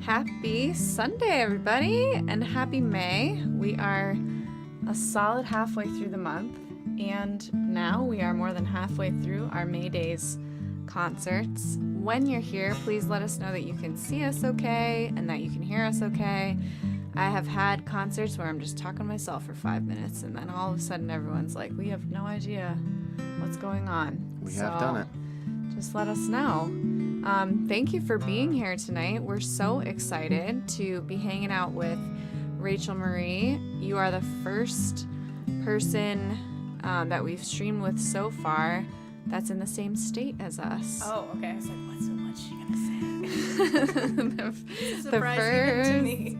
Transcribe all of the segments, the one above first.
Happy Sunday, everybody, and happy May. We are a solid halfway through the month, and now we are more than halfway through our May Days concerts. When you're here, please let us know that you can see us okay and that you can hear us okay. I have had concerts where I'm just talking to myself for 5 minutes, and then all of a sudden everyone's like, we have no idea what's going on. We have done it. Just let us know. Thank you for being here tonight. We're so excited to be hanging out with Rachel Marie. You are the first person that we've streamed with so far that's in the same state as us. Oh, okay. I was like, what's so much you gonna say? the first. To me.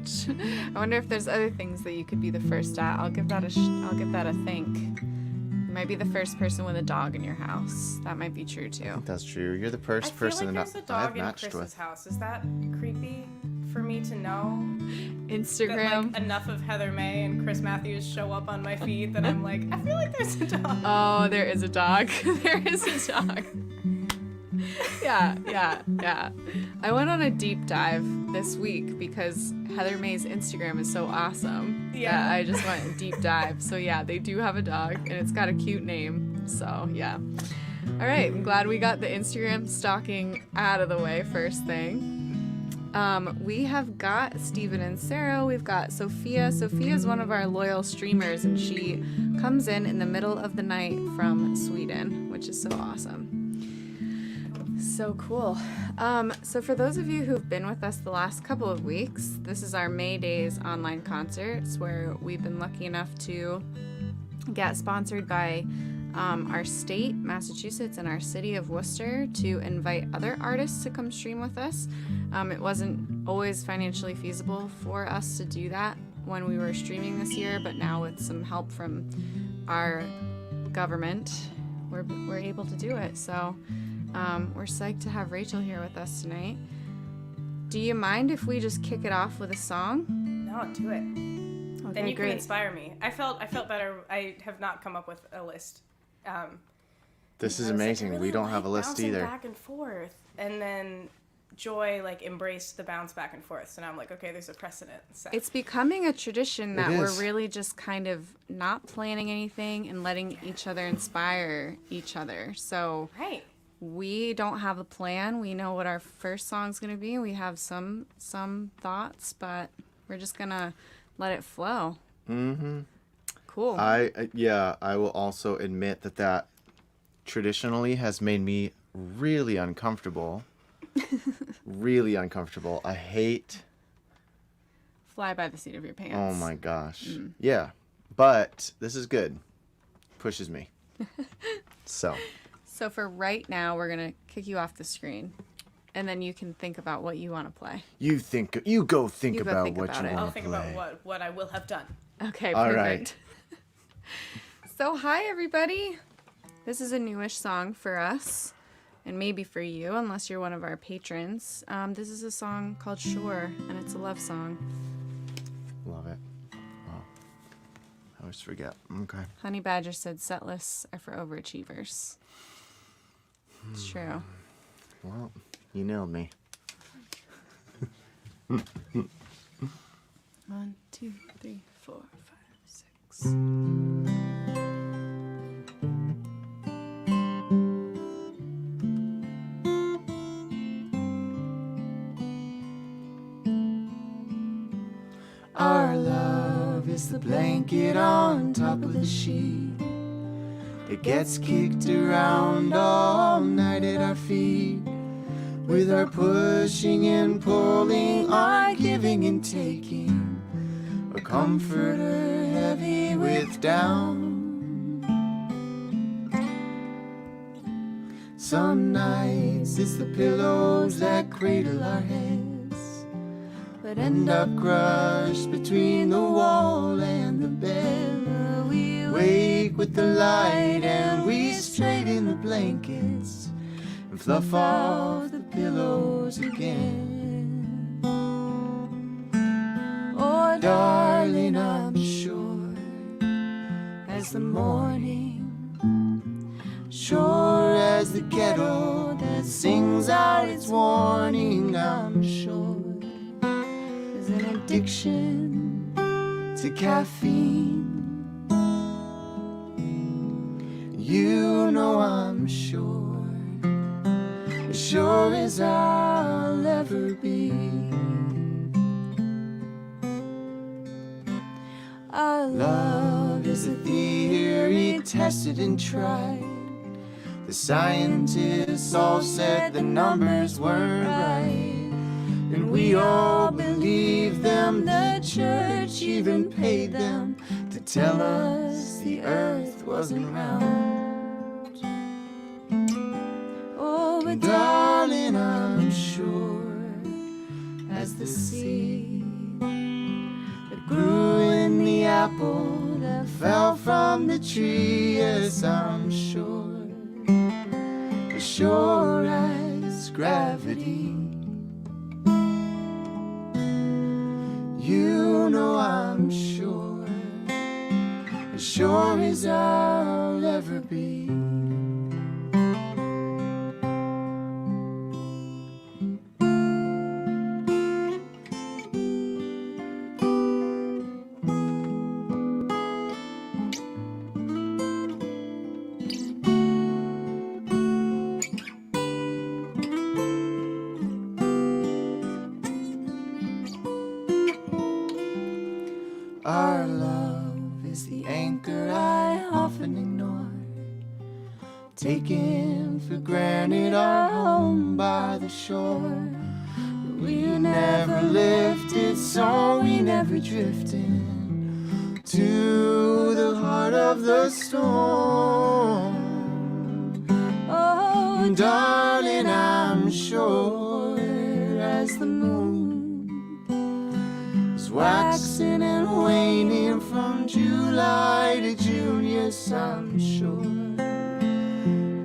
I wonder if there's other things that you could be the first at. I'll give that a think. You might be the first person with a dog in your house. That might be true too. That's true. You're the first person that I've matched with. Chris's house. Is that creepy for me to know? Instagram. That, enough of Heather May and Chris Matthews show up on my feed that I'm like, I feel like there's a dog. Oh, there is a dog. There is a dog. Yeah. I went on a deep dive this week because Heather May's Instagram is so awesome. Yeah. I just went a deep dive. So yeah, they do have a dog and it's got a cute name. So yeah. All right. I'm glad we got the Instagram stalking out of the way first thing. We have got Steven and Sarah. We've got Sophia. Sophia is one of our loyal streamers and she comes in the middle of the night from Sweden, which is so awesome. So cool. So for those of you who've been with us the last couple of weeks, this is our May Days online concerts where we've been lucky enough to get sponsored by our state, Massachusetts, and our city of Worcester to invite other artists to come stream with us. It wasn't always financially feasible for us to do that when we were streaming this year, but now with some help from our government, we're able to do it. So we're psyched to have Rachel here with us tonight. Do you mind if we just kick it off with a song? No, do it. Okay, then you great. can inspire me. I felt better. I have not come up with a list. This is amazing. Like, really we don't have a list either. Back and forth, and then Joy embraced the bounce back and forth. So now I'm like, okay, there's a precedent set. It's becoming a tradition that we're really just kind of not planning anything and letting each other inspire each other. So right. We don't have a plan. We know what our first song's going to be. We have some thoughts, but we're just going to let it flow. Mm-hmm. Cool. I will also admit that traditionally has made me really uncomfortable. Really uncomfortable. I hate... Fly by the seat of your pants. Oh my gosh. Yeah. But this is good. Pushes me. So for right now, we're going to kick you off the screen, and then you can think about what you want to play. You go think about what you want to play. I'll think about what I will have done. Okay, perfect. All right. So hi, everybody. This is a newish song for us, and maybe for you, unless you're one of our patrons. This is a song called Shore, and it's a love song. Love it. Oh, I always forget. Okay. Honey Badger said set lists are for overachievers. It's true. Well, you nailed me. 1, 2, 3, 4, 5, 6. Our love is the blanket on top of the sheet. It gets kicked around all night at our feet. With our pushing and pulling, our giving and taking, a comforter heavy with down. Some nights it's the pillows that cradle our heads, but end up crushed between the wall and the bed. We wake with the light and we straighten the blankets and fluff off the pillows again. Oh, darling, I'm sure as the morning, sure as the kettle that sings out its warning, I'm sure addiction to caffeine. You know I'm sure, as sure as I'll ever be. Our love is a theory tested and tried. The scientists all said the numbers weren't right, and we all believed them. The church even paid them to tell us the earth wasn't round. Oh, but darling, I'm sure as the seed that grew in the apple that fell from the tree, yes, I'm sure, as sure as gravity. You know I'm sure, as sure as I'll ever be. Our love is the anchor I often ignore, taking for granted our home by the shore. But we never lifted, so we never drifted to the heart of the storm. Oh, darling, I'm sure as the moon is waxing and waning from July to June, yes, I'm sure,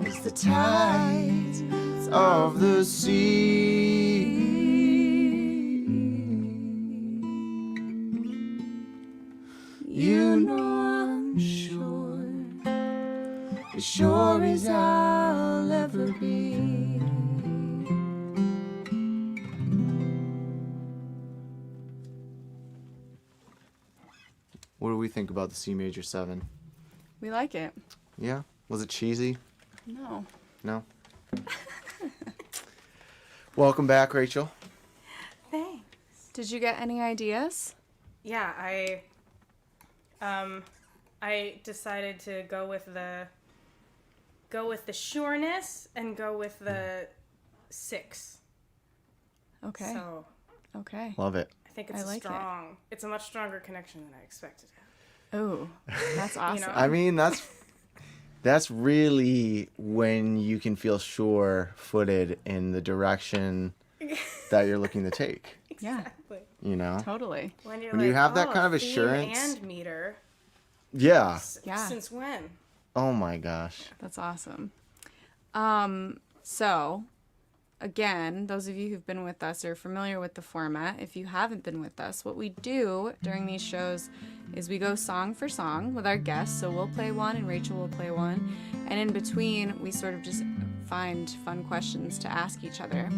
as the tides of the sea. You know I'm sure, as sure as I'll ever be. What do we think about the C major 7? We like it. Yeah? Was it cheesy? No. No? Welcome back, Rachel. Thanks. Did you get any ideas? Yeah, I decided to go with the sureness and go with the 6. Okay. So Okay. Love it. I think it's I like it. it's a much stronger connection than I expected. Oh, that's awesome. know? I mean, that's really when you can feel sure-footed in the direction that you're looking to take. Yeah, Exactly. You know? totally. When you're When like, you have that oh, kind of theme assurance- and meter. Yeah. Yeah. Since when? Oh my gosh. That's awesome. So, again, those of you who've been with us are familiar with the format. If you haven't been with us, what we do during these shows is we go song for song with our guests. So we'll play one and Rachel will play one. And in between, we sort of just find fun questions to ask each other.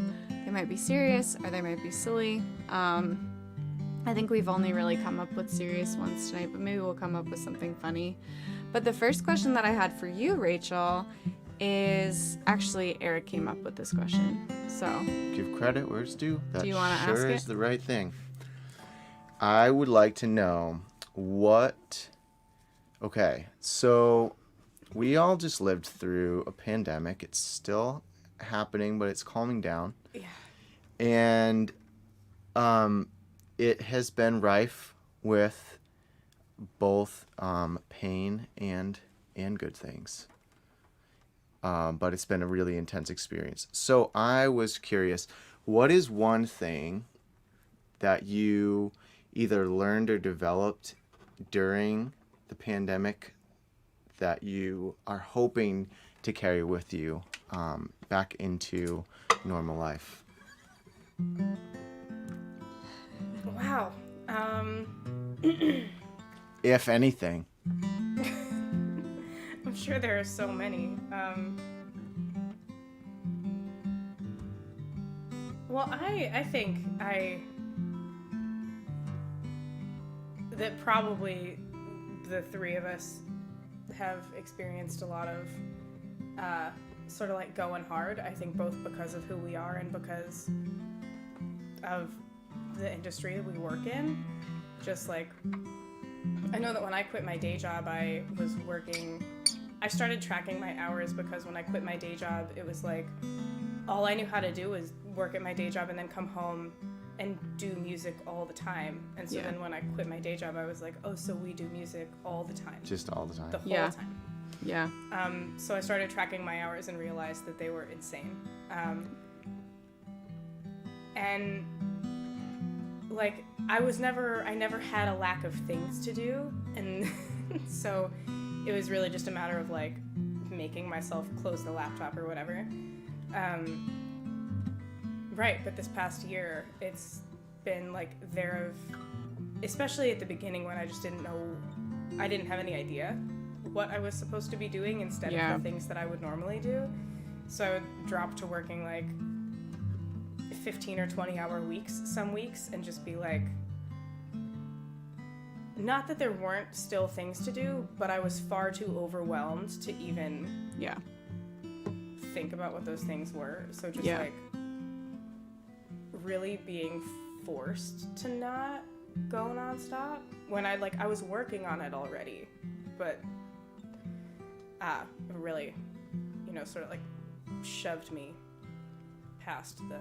They might be serious or they might be silly. I think we've only really come up with serious ones tonight, but maybe we'll come up with something funny. But the first question that I had for you, Rachel, is actually Eric came up with this question. So Give credit where it's due. That you wanna sure ask is it? the right thing. I would like to know what... Okay, so we all just lived through a pandemic. It's still happening, but it's calming down. Yeah. And it has been rife with both pain and good things. But it's been a really intense experience. So I was curious, what is one thing that you either learned or developed during the pandemic that you are hoping to carry with you back into normal life? Wow. If anything. I'm sure there are so many. Well, I think that probably the three of us have experienced a lot of sort of like going hard. I think both because of who we are and because of the industry that we work in. Just like, I know that when I quit my day job, I started tracking my hours because when I quit my day job, it was like all I knew how to do was work at my day job and then come home and do music all the time. And so then when I quit my day job, I was like, oh, so we do music all the time. Just all the time. The whole time. Yeah. So I started tracking my hours and realized that they were insane. And like I never had a lack of things to do, and so it was really just a matter of like making myself close the laptop or whatever. Right, but this past year it's been like especially at the beginning when I just didn't have any idea what I was supposed to be doing instead of the things that I would normally do. So I would drop to working like 15 or 20 hour weeks some weeks and just be like, not that there weren't still things to do, but I was far too overwhelmed to even think about what those things were. So just like really being forced to not go nonstop when I was working on it already, but really, sort of like shoved me past the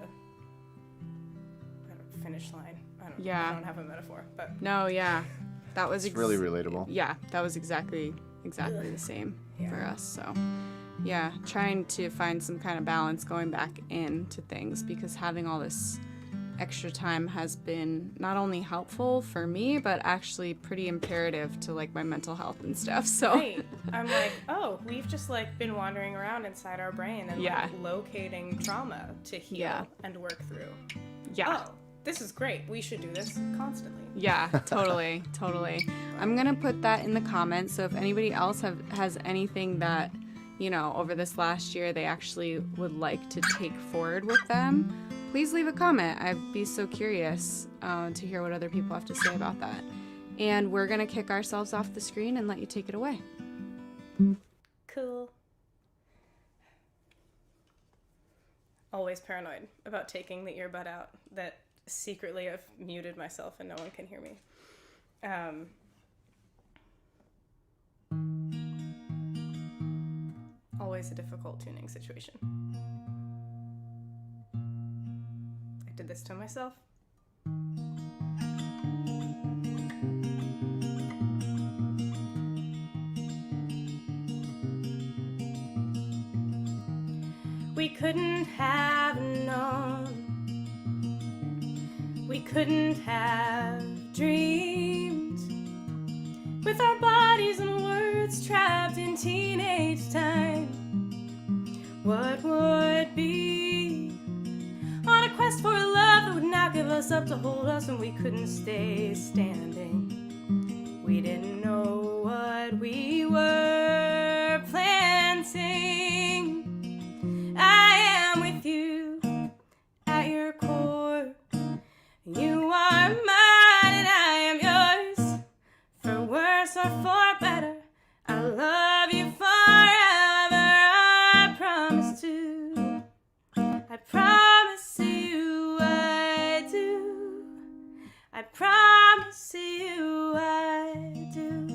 finish line. I don't have a metaphor, but no, that was really relatable. Yeah, that was exactly the same for us. So trying to find some kind of balance going back into things, because having all this extra time has been not only helpful for me, but actually pretty imperative to like my mental health and stuff. So right. I'm like, oh, we've just like been wandering around inside our brain and like locating trauma to heal and work through. Yeah. Oh, this is great. We should do this constantly. Yeah, totally. I'm gonna put that in the comments. So if anybody else has anything that, over this last year they actually would like to take forward with them, please leave a comment. I'd be so curious to hear what other people have to say about that. And we're going to kick ourselves off the screen and let you take it away. Cool. Always paranoid about taking the earbud out that secretly I've muted myself and no one can hear me. Always a difficult tuning situation. Did this to myself. We couldn't have known, we couldn't have dreamed, with our bodies and words trapped in teenage time, what would be on a quest for a love that would not give us up to hold us when we couldn't stay standing. We didn't know what we were planting. I am with you at your core. You are mine and I am yours, for worse or for better. I love you forever. I promise to. I promise you I do. I promise you I do.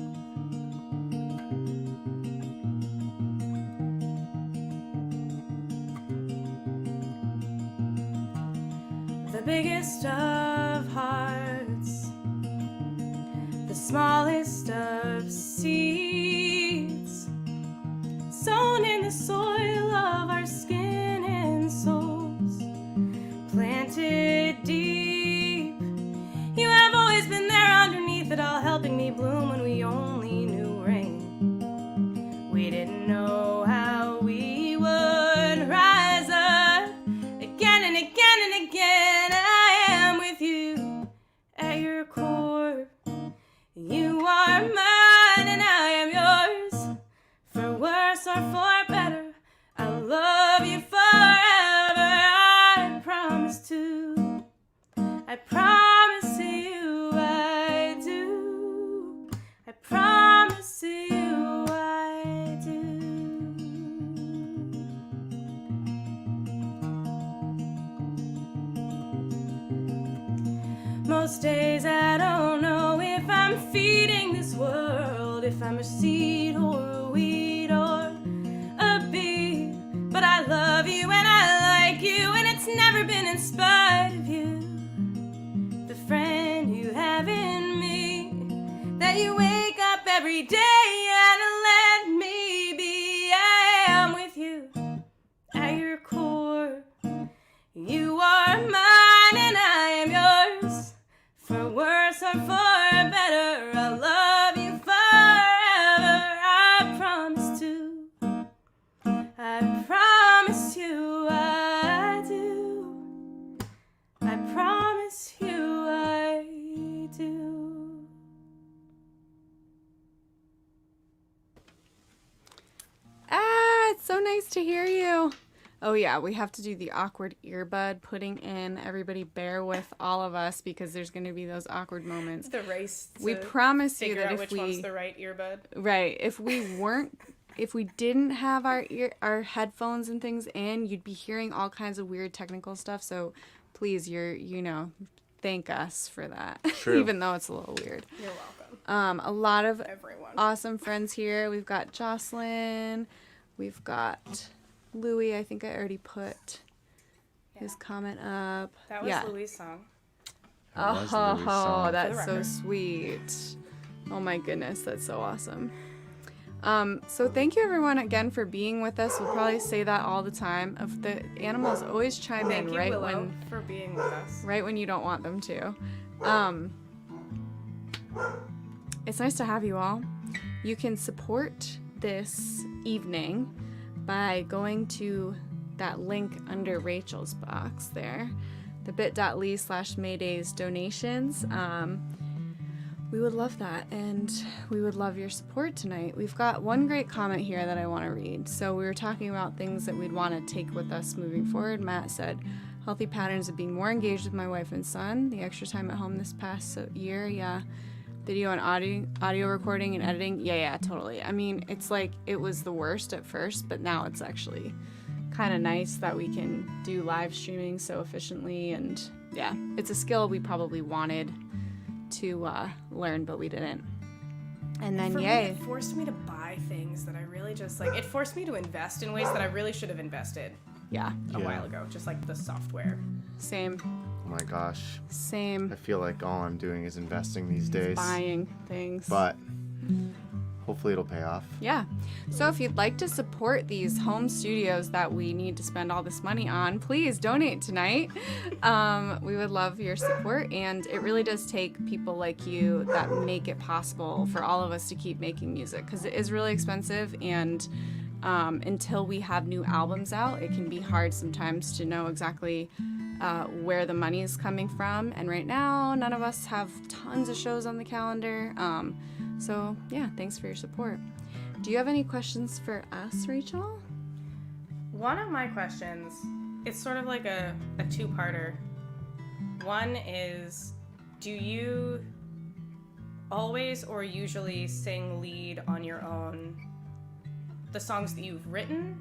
The biggest of hearts, the smallest of seeds, sown in the soil of our skin and souls, planted deep. You have always been there underneath it all, helping me bloom when we only knew rain. We didn't know how we would rise up again and again and again. I am with you at your core. You are mine and I am yours, for worse or for better. I love you forever. I promise to. I promise you I do. Most days I don't know if I'm feeding this world, if I'm a seed or a weed or a bee. But I love you and I like you, and it's never been in spite of you. The friend you have in me, that you wake up every day and let me be. I am with you at your core. You are mine and I am yours. For worse or for better, I'll love you forever. I promise to. I promise you I do. I promise you I do. It's so nice to hear you. Oh yeah, we have to do the awkward earbud putting in. Everybody bear with all of us because there's going to be those awkward moments. The race to we promise you that out if which we one's the right earbud. Right, if we didn't have our headphones and things in, you'd be hearing all kinds of weird technical stuff. So please, thank us for that. True. Even though it's a little weird. You're welcome. A lot of Everyone. awesome friends here. We've got Jocelyn. We've got Louis. I think I already put his comment up. That was Louis' song. That was Louis' song. That's For the so record. sweet. Oh my goodness, that's so awesome. So thank you everyone again for being with us. We'll probably say that all the time. Of the animals always chime Thank in you, right Willow, for being with us. when you don't want them to. It's nice to have you all. You can support this evening by going to that link under Rachel's box there, the bit.ly/Maydays donations. We would love that, and we would love your support tonight. We've got one great comment here that I want to read. So we were talking about things that we'd want to take with us moving forward. Matt said, healthy patterns of being more engaged with my wife and son, the extra time at home this past year, yeah. Video and audio recording and editing, yeah, totally. I mean, it's like it was the worst at first, but now it's actually kind of nice that we can do live streaming so efficiently, and yeah, it's a skill we probably wanted to learn, but we didn't. And then, For yay. me, it forced me to buy things that I really just like. It forced me to invest in ways that I really should have invested Yeah, a while ago, just like the software. same. Oh my gosh. Same. I feel like all I'm doing is investing these days. Buying things. But hopefully it'll pay off. Yeah. So if you'd like to support these home studios that we need to spend all this money on, please donate tonight. We would love your support, and it really does take people like you that make it possible for all of us to keep making music, because it is really expensive, and until we have new albums out, it can be hard sometimes to know exactly where the money is coming from. And right now, none of us have tons of shows on the calendar. So yeah, thanks for your support. Do you have any questions for us, Rachel? One of my questions, it's sort of like a two-parter. One is, do you always or usually sing lead on your own the songs that you've written?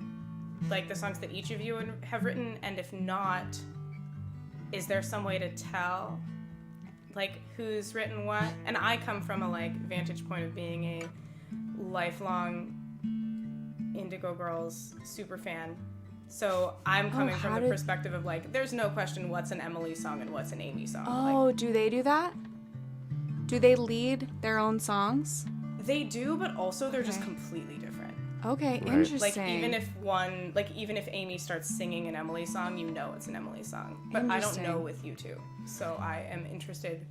Like the songs that each of you have written? And if not, is there some way to tell like who's written what? And I come from a like vantage point of being a lifelong Indigo Girls super fan. So I'm coming from the perspective of like, there's no question what's an Emily song and what's an Amy song. Oh, Like, do they do that? Do they lead their own songs? they do, but also they're just completely different. Okay, Right. interesting. Like even if Amy starts singing an Emily song, you know it's an Emily song. But I don't know with you two. So I am interested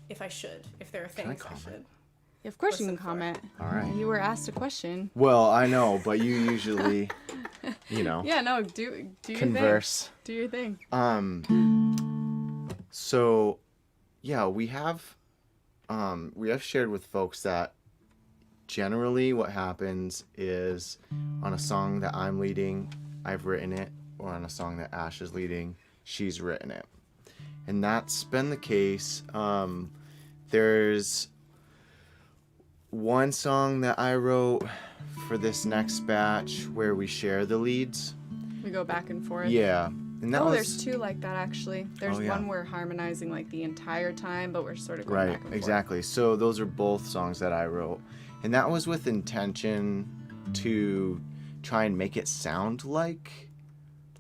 if there are things I should. Of course you can listen for. comment. All right. You were asked a question. Well, I know, but you usually, Yeah, no, do your converse. thing. Do your thing. So, yeah, we have shared with folks that generally what happens is on a song that I'm leading, I've written it, or on a song that Ash is leading, she's written it. And that's been the case. There's one song that I wrote for this next batch where we share the leads. We go back and forth. Yeah. And that was, there's two like that actually. There's one we're harmonizing like the entire time, but we're sort of going back and forth. Exactly. So those are both songs that I wrote, and that was with intention to try and make it sound like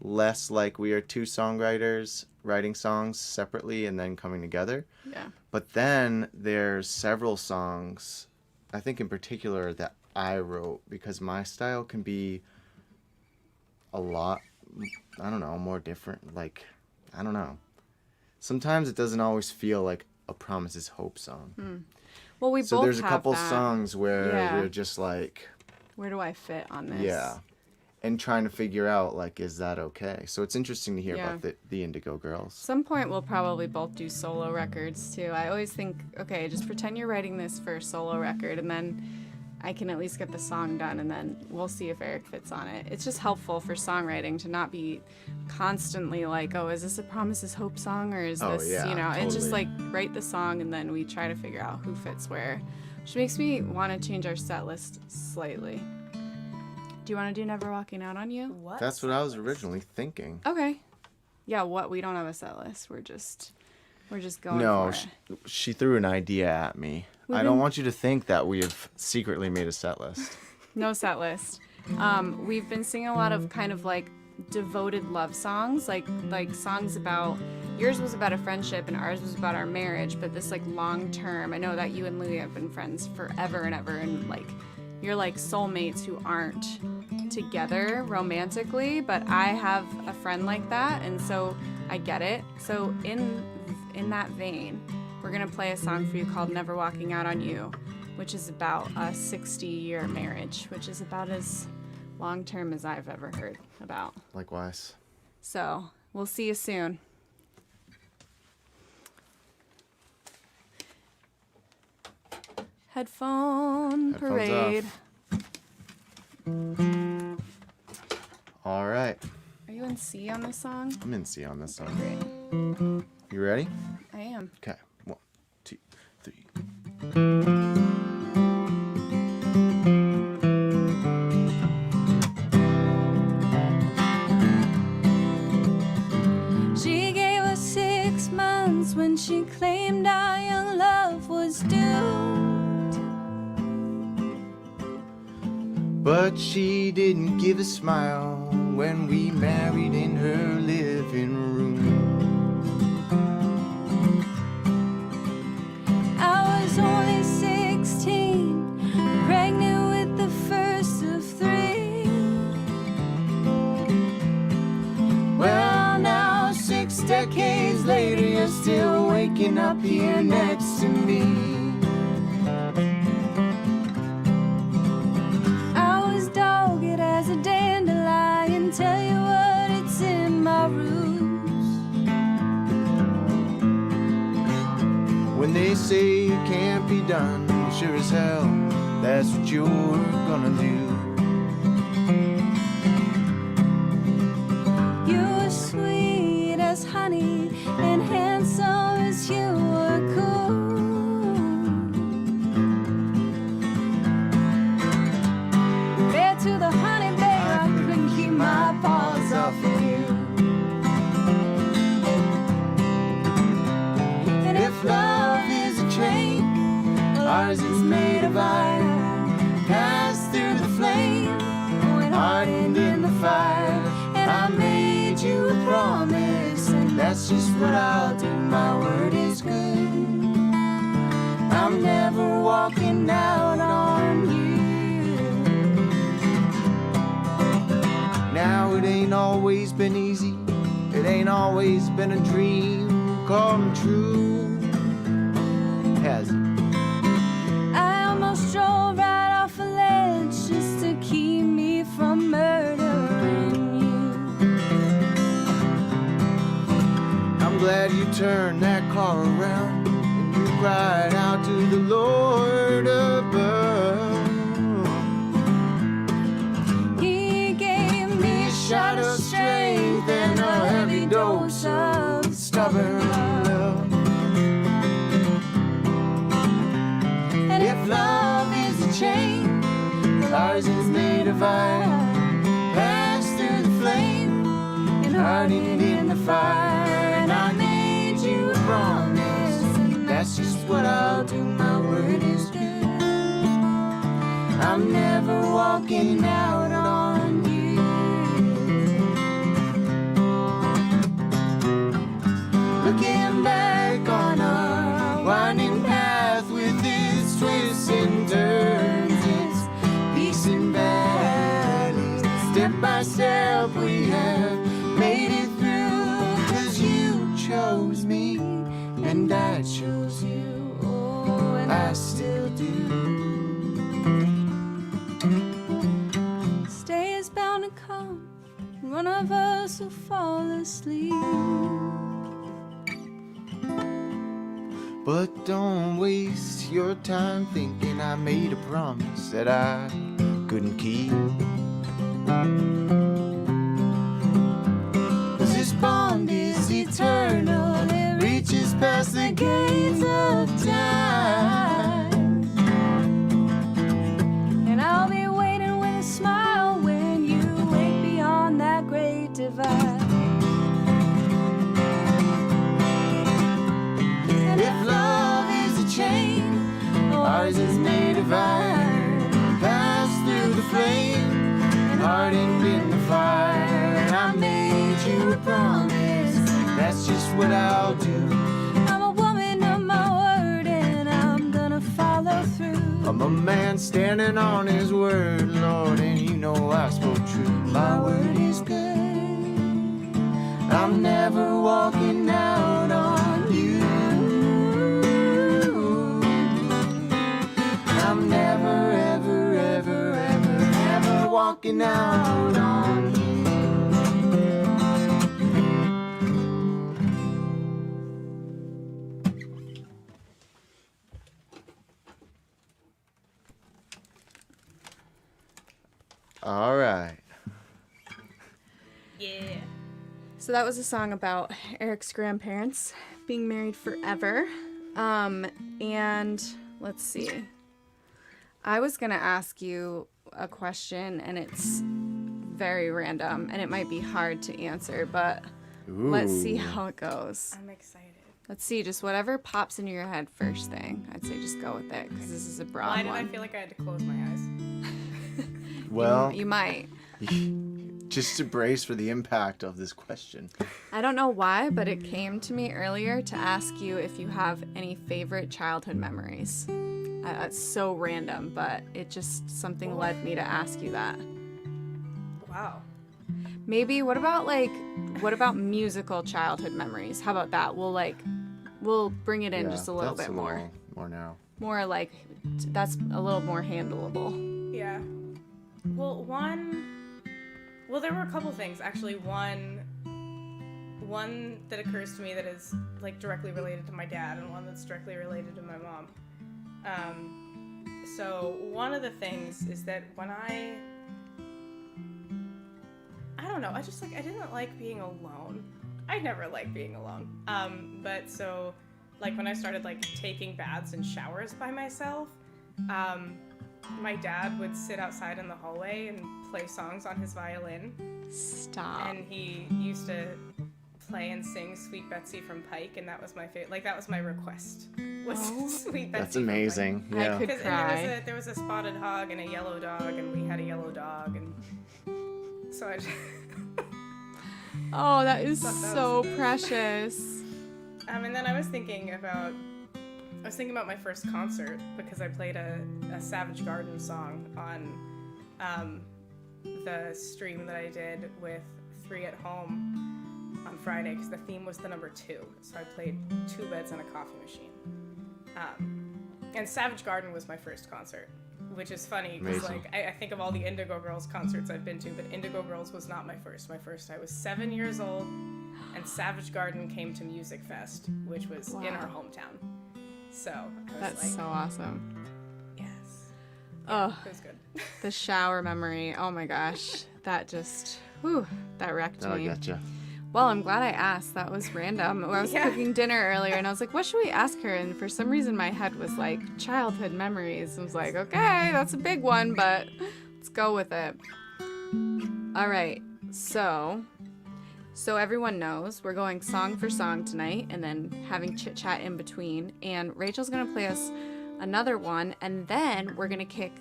less like we are two songwriters writing songs separately and then coming together. Yeah. But then there's several songs, I think in particular, that I wrote because my style can be a lot, I don't know, more different. Like, I don't know. Sometimes it doesn't always feel like a Promise is Hope song. Well, we So both there's a have couple that. songs where we're just like, where do I fit on this? yeah. And trying to figure out, like, is that okay? So it's interesting to hear Yeah. about the Indigo Girls. Some point we'll probably both do solo records too. I always think, okay, just pretend you're writing this for a solo record, and then I can at least get the song done, and then we'll see if Eric fits on it. It's just helpful for songwriting to not be constantly like, oh, is this a Promise is Hope song, or is this, you know, it's just like write the song and then we try to figure out who fits where, which makes me want to change our set list slightly. Do you want to do Never Walking Out on You? What? That's what I was originally thinking. Okay. Yeah, we don't have a set list. We're just going No, for it. she threw an idea at me. I don't want you to think that we have secretly made a set list. No set list. We've been singing a lot of kind of like devoted love songs, like songs about, yours was about a friendship and ours was about our marriage, but this like long term. I know that you and Louie have been friends forever and ever, and like you're like soulmates who aren't together romantically, but I have a friend like that, and so I get it. So in that vein, we're gonna play a song for you called Never Walking Out on You, which is about a 60-year marriage, which is about as long-term as I've ever heard about. Likewise. So we'll see you soon. Headphone parade. All right. Are you in C on this song? I'm in C on this song. Great. You ready? I am. Okay. 1, 2, 3. She gave us 6 months when she claimed our young love was doomed. But she didn't give a smile when we married in her living room. I was only 16, pregnant with the first of 3. Well, now 6 decades later, you're still waking up here next to me. I was dogged as a dandelion, tell you what, it's in my roots. When they say it can't be done, sure as hell, that's what you're gonna do. You were sweet as honey and handsome as you were cool. Compared to the honey bear, I couldn't keep my paws off of you. And if love is a train, Ours is made of iron, passed through the flame, hardened in the fire. and I made you a promise, and That's just what I'll do. my word is good. I'm never walking out on you. Now it ain't always been easy. It ain't always been a dream come true. Has it? I almost drove right off a ledge just to keep me from murdering you. I'm glad you turned that car around and you cried out to the Lord above. He gave me a shot of strength and a heavy dose of stubborn love. And if love is a chain, Ours is made of iron, passed through the flame, and hardened in the fire, and I made you a promise, and that's just what I'll do. My word is good. I'm never walking out on you. Looking back on our winding path with its twists and turns, its peaks and valleys, step by step we have made it through. 'Cause you chose me and I chose you, oh, and I still do. Day is bound to come, one of us will fall asleep. But don't waste your time thinking I made a promise that I couldn't keep. 'Cause this bond is eternal, it reaches past the gates of time. And I'll be waiting with a smile when you wake beyond that great divide. And If love is a chain, ours is made of iron. Pass through the flame and hardened in the fire. And I made you a promise, that's just what I'll do. I'm a woman of my word and I'm gonna follow through. I'm a man standing on his word, Lord, and you know I spoke true. My word is good. I'm never walking out on you. I'm never, ever, ever, ever, ever walking out on you. All right. Yeah. So that was a song about Eric's grandparents being married forever. And let's see. I was going to ask you a question, and it's very random, and it might be hard to answer, but let's see how it goes. I'm excited. Let's see, just whatever pops into your head first thing. I'd say just go with it, because this is a broad Why one. did I feel like I had to close my eyes? Well, You might. just to brace for the impact of this question. I don't know why, but it came to me earlier to ask you if you have any favorite childhood memories. It's so random, but it just something led me to ask you that. Wow. Maybe what about musical childhood memories? How about that? We'll bring it in just a little that's bit more. More now. More like that's a little more handleable. Yeah. Well, there were a couple things. Actually, one that occurs to me that is like directly related to my dad, and one that's directly related to my mom. So one of the things is that when I don't know, I didn't like being alone. I never liked being alone. But so like when I started like taking baths and showers by myself, my dad would sit outside in the hallway and play songs on his violin. Stop. And he used to play and sing Sweet Betsy from Pike, and that was my favorite. Like that was my request. Was Sweet Betsy. That's amazing. I Yeah. could cry. And there was a spotted hog and a yellow dog, and we had a yellow dog, and so I just Oh, that is Thought that so was- precious. and then I was thinking about my first concert because I played a Savage Garden song on the stream that I did with 3 at Home on Friday because the theme was the number 2. So I played 2 beds and a coffee machine. And Savage Garden was my first concert, which is funny because Amazing. like I think of all the Indigo Girls concerts I've been to, but Indigo Girls was not my first. My first, I was 7 years old, and Savage Garden came to Music Fest, which was in our hometown. So I was That's like, so awesome. yes. Oh, It was good. the shower memory. Oh my gosh. That just, that wrecked That'll me. get you. Well, I'm glad I asked. That was random. I was Yeah. cooking dinner earlier and I was like, what should we ask her? And for some reason my head was like, childhood memories. I was like, okay, that's a big one, but let's go with it. All right. So So everyone knows we're going song for song tonight and then having chit chat in between. And Rachel's going to play us another one, and then we're going to kick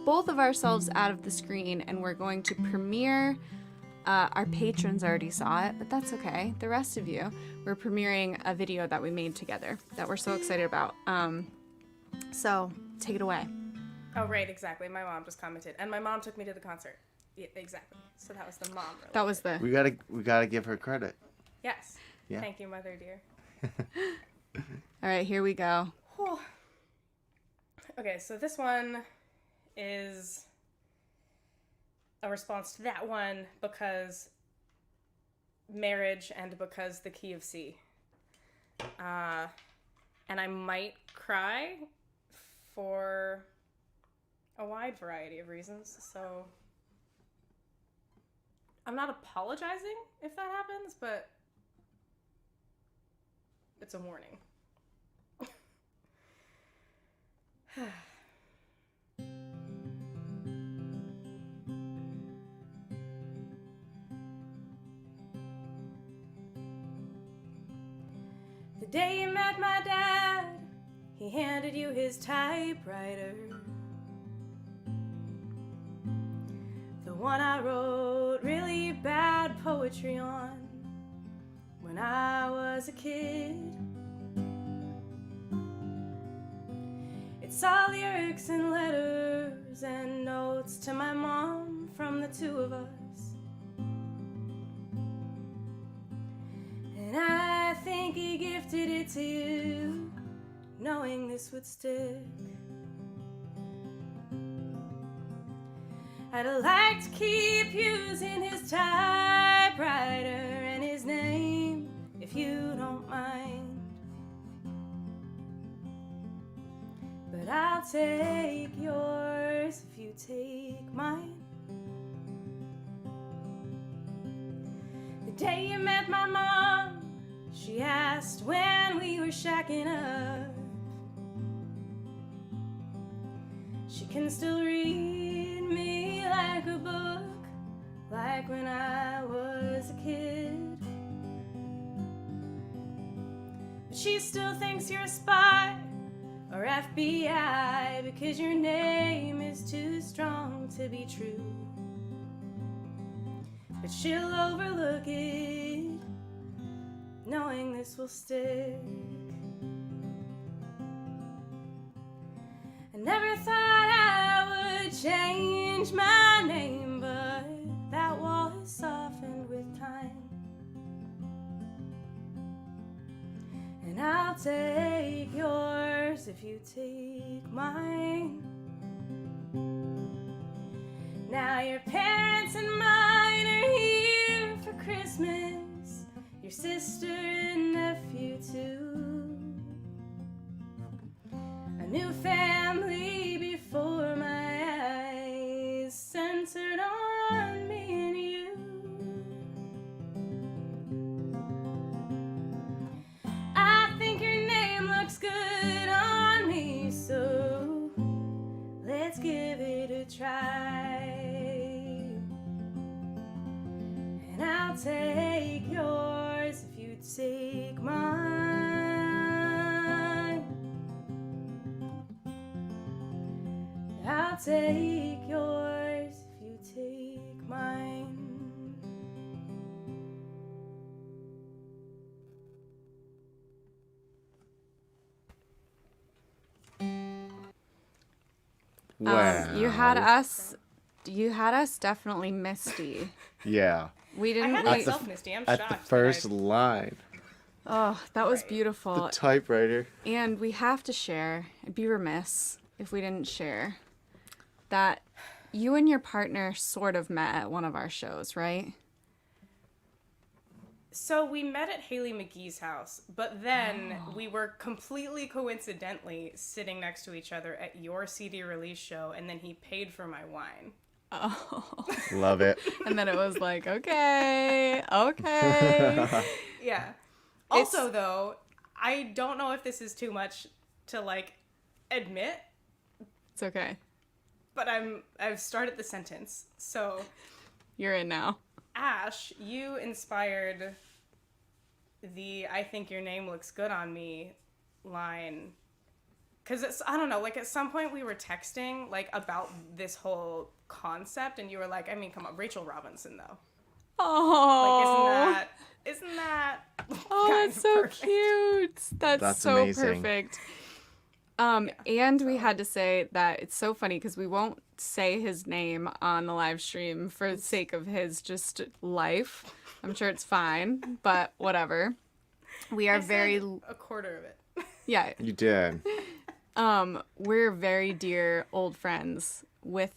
both of ourselves out of the screen and we're going to premiere. Our patrons already saw it, but that's okay. The rest of you, we're premiering a video that we made together that we're so excited about. So take it away. Oh, right, exactly. My mom just commented, and my mom took me to the concert. Yeah, exactly. So that was the mom related. That was the... We gotta give her credit. Yes. Yeah. Thank you, mother dear. All right, here we go. Whew. Okay, so this one is a response to that one because marriage and because the key of C. And I might cry for a wide variety of reasons, so I'm not apologizing if that happens, but it's a warning. The day you met my dad, he handed you his typewriter. The one I wrote really bad poetry on when I was a kid. It's all lyrics and letters and notes to my mom from the two of us. And I think he gifted it to you, knowing this would stick. I'd like to keep using his typewriter and his name, if you don't mind. But I'll take yours if you take mine. The day you met my mom, she asked when we were shacking up. She can still read me like a book, like when I was a kid. But she still thinks you're a spy or FBI because your name is too strong to be true. But she'll overlook it, knowing this will stick. I never thought I would change my name, but that wall has softened with time. And I'll take yours if you take mine. Now your parents and mine are here for Christmas, your sister and nephew too. A new family before my eyes, centered on me and you. I think your name looks good on me, so let's give it a try. And I'll take yours if you take mine. I'll take yours if you take mine. Wow. You had us definitely misty. Yeah. We I didn't had wait. myself misty. I'm At shocked. the that first I- line, Oh, that was Right. beautiful. the typewriter. And we have to share. I'd be remiss if we didn't share that you and your partner sort of met at one of our shows, right? So we met at Haley McGee's house, but then we were completely coincidentally sitting next to each other at your CD release show, and then he paid for my wine. Oh. Love it. And then it was like, okay. Yeah. Also, though, I don't know if this is too much to, like, admit, It's okay. but I've started the sentence, so You're in now. Ash, you inspired the "I think your name looks good on me" line. Because it's, I don't know, like at some point we were texting like about this whole concept, and you were like, I mean, come on, Rachel Robinson though. Oh, Like, isn't that oh, kind that's of so perfect? cute. That's so amazing. perfect. And we had to say that it's so funny because we won't say his name on the live stream for the sake of his just life. I'm sure it's fine, but whatever. We are very, a quarter of it. yeah, You did. we're very dear old friends with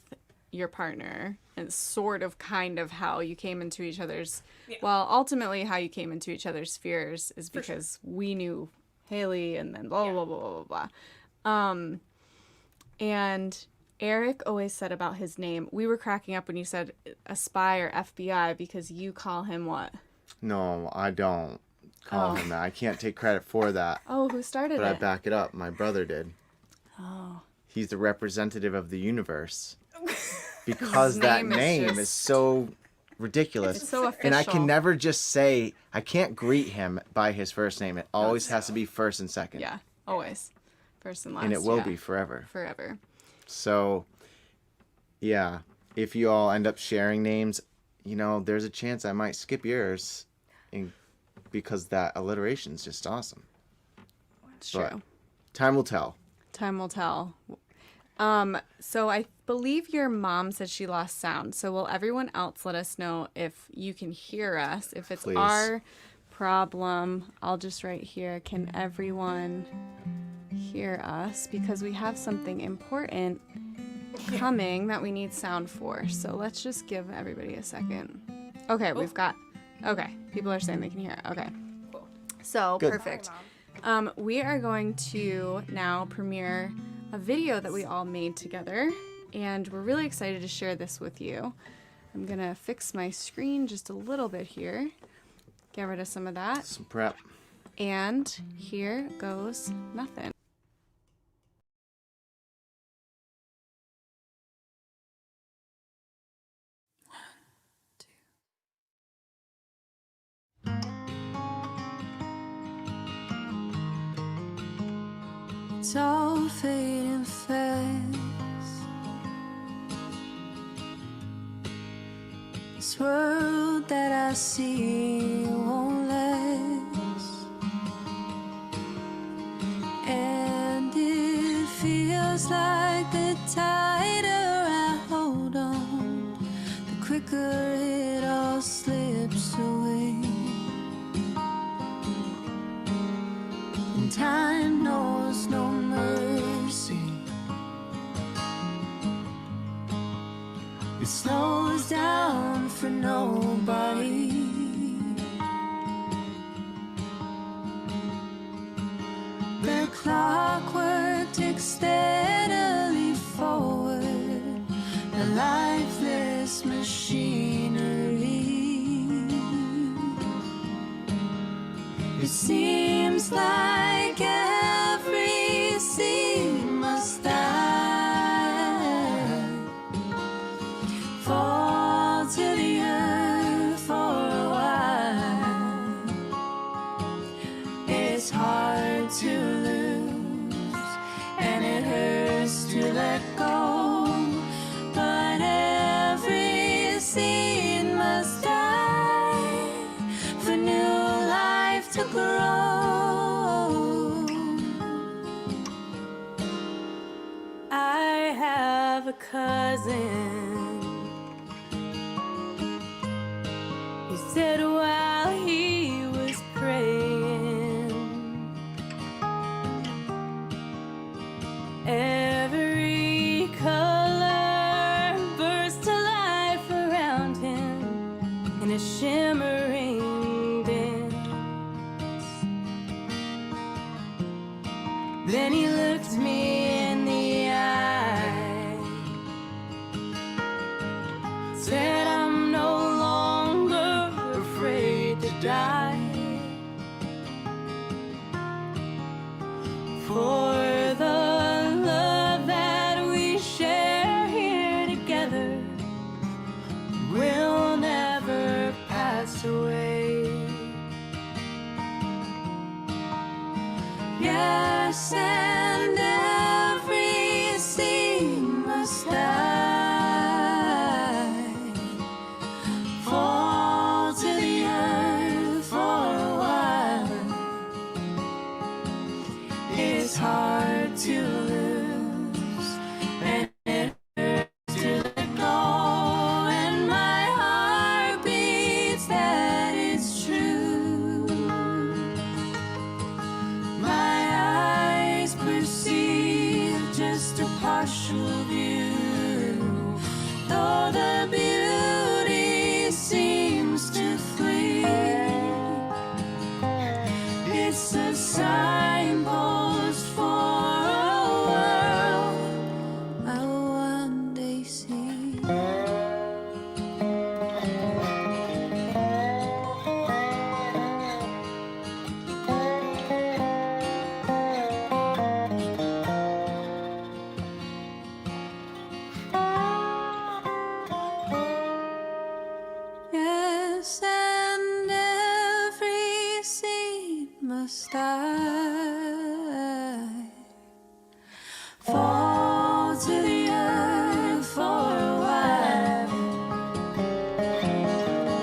your partner, and sort of kind of how you came into each other's, well, ultimately how you came into each other's spheres is because we knew Haley and then blah, blah, blah, blah, blah, blah. And Eric always said about his name, we were cracking up when you said spy or FBI because you call him what? No, I don't call him that. I can't take credit for that. Oh, who started But I it? back it up. My brother did. Oh. He's the representative of the universe. Because that name is name just- is so ridiculous. It's so And I official. can never just say, I can't greet him by his first name. It always has to be first and second. Yeah, always. First and last. And it will yeah. be forever. Forever. So, yeah, if you all end up sharing names, you know, there's a chance I might skip yours because that alliteration is just awesome. It's But true. time will tell. Time will tell. So I believe your mom said she lost sound. So will everyone else let us know if you can hear us? If it's Please. our problem, I'll just write here, can everyone hear us? Because we have something important coming that we need sound for. So let's just give everybody a second. Okay, we've got, okay, people are saying they can hear it. Okay. Cool. So, Good. perfect. We are going to now premiere a video that we all made together, and we're really excited to share this with you. I'm gonna fix my screen just a little bit here, get rid of some of that, Some prep. and here goes nothing. It's all fading fast. This world that I see won't last, and it feels like the tighter I hold on, the quicker it all slips away. And time knows no mercy. It slows down for nobody. The clockwork ticks steadily forward, the lifeless machinery. It seems like every seed must die, fall to the earth for a while. It's hard to lose, and it hurts to let go, but every seed must die for new life to grow. I have a cousin. He said while he was praying, every color burst to life around him in a shimmering dance. Then he looked me in the eye, said I'm no longer afraid to die, for the love that we share here together will never Yes, and every seed must die, fall to the earth for a while. It's hard to lose, and it hurts to let go, and my heart beats that it's true. My eyes perceive just a partial view, though the beauty seems to flee. It's a signpost for a world I will one day see. Yes, and every seed must die, fall to the earth for a while.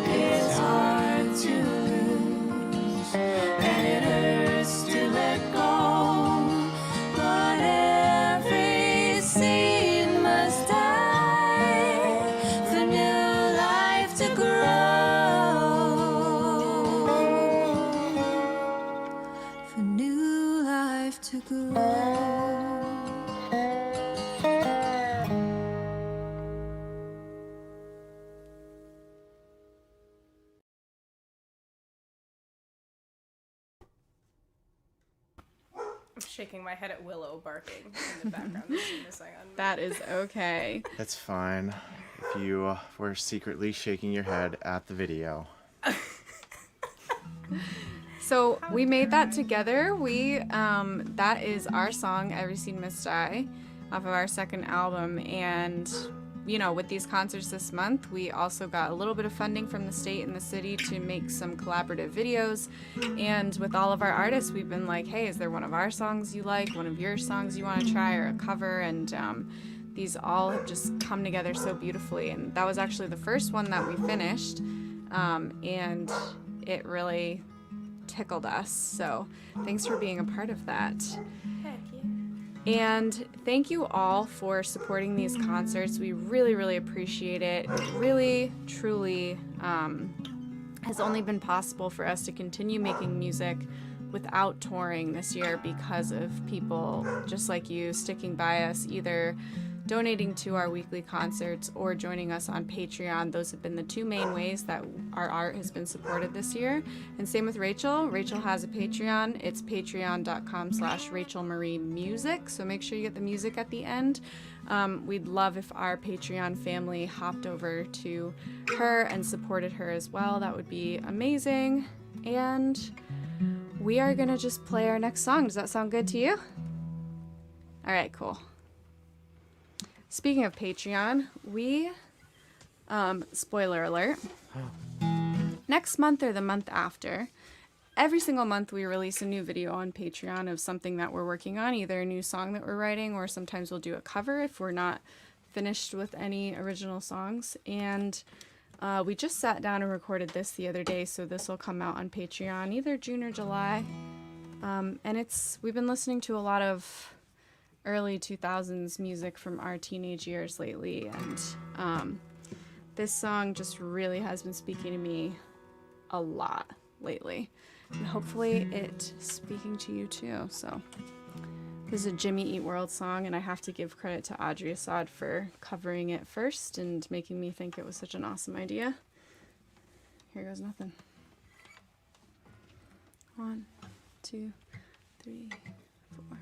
It's hard to lose, and it hurts to let go, but every seed must die for new life to grow, for new life to grow. I'm shaking my head at Willow barking in the background. This is missing on me. That is okay. That's fine. If you were secretly shaking your head at the video. So we made that together. That is our song, Every Seed Must Die, off of our second album. And, you know, with these concerts this month, we also got a little bit of funding from the state and the city to make some collaborative videos. And with all of our artists, we've been like, hey, is there one of our songs you like, one of your songs you want to try, or a cover? And these all have just come together so beautifully. And that was actually the first one that we finished. And it really tickled us. So thanks for being a part of that. Heck yeah. And thank you all for supporting these concerts. We really, really appreciate it. It really, truly has only been possible for us to continue making music without touring this year because of people just like you sticking by us, either donating to our weekly concerts or joining us on Patreon. Those have been the two main ways that our art has been supported this year. And same with Rachel. Rachel has a Patreon. It's patreon.com/RachelMarieMusic. So make sure you get the music at the end. We'd love if our Patreon family hopped over to her and supported her as well. That would be amazing. And we are gonna just play our next song. Does that sound good to you? All right, cool. Speaking of Patreon, we, spoiler alert, next month or the month after, every single month we release a new video on Patreon of something that we're working on, either a new song that we're writing, or sometimes we'll do a cover if we're not finished with any original songs. And we just sat down and recorded this the other day, so this will come out on Patreon either June or July. And we've been listening to a lot of early 2000s music from our teenage years lately, and this song just really has been speaking to me a lot lately, and hopefully it's speaking to you too. So this is a Jimmy Eat World song, and I have to give credit to Audrey Assad for covering it first and making me think it was such an awesome idea. Here goes nothing. 1, 2, 3, 4.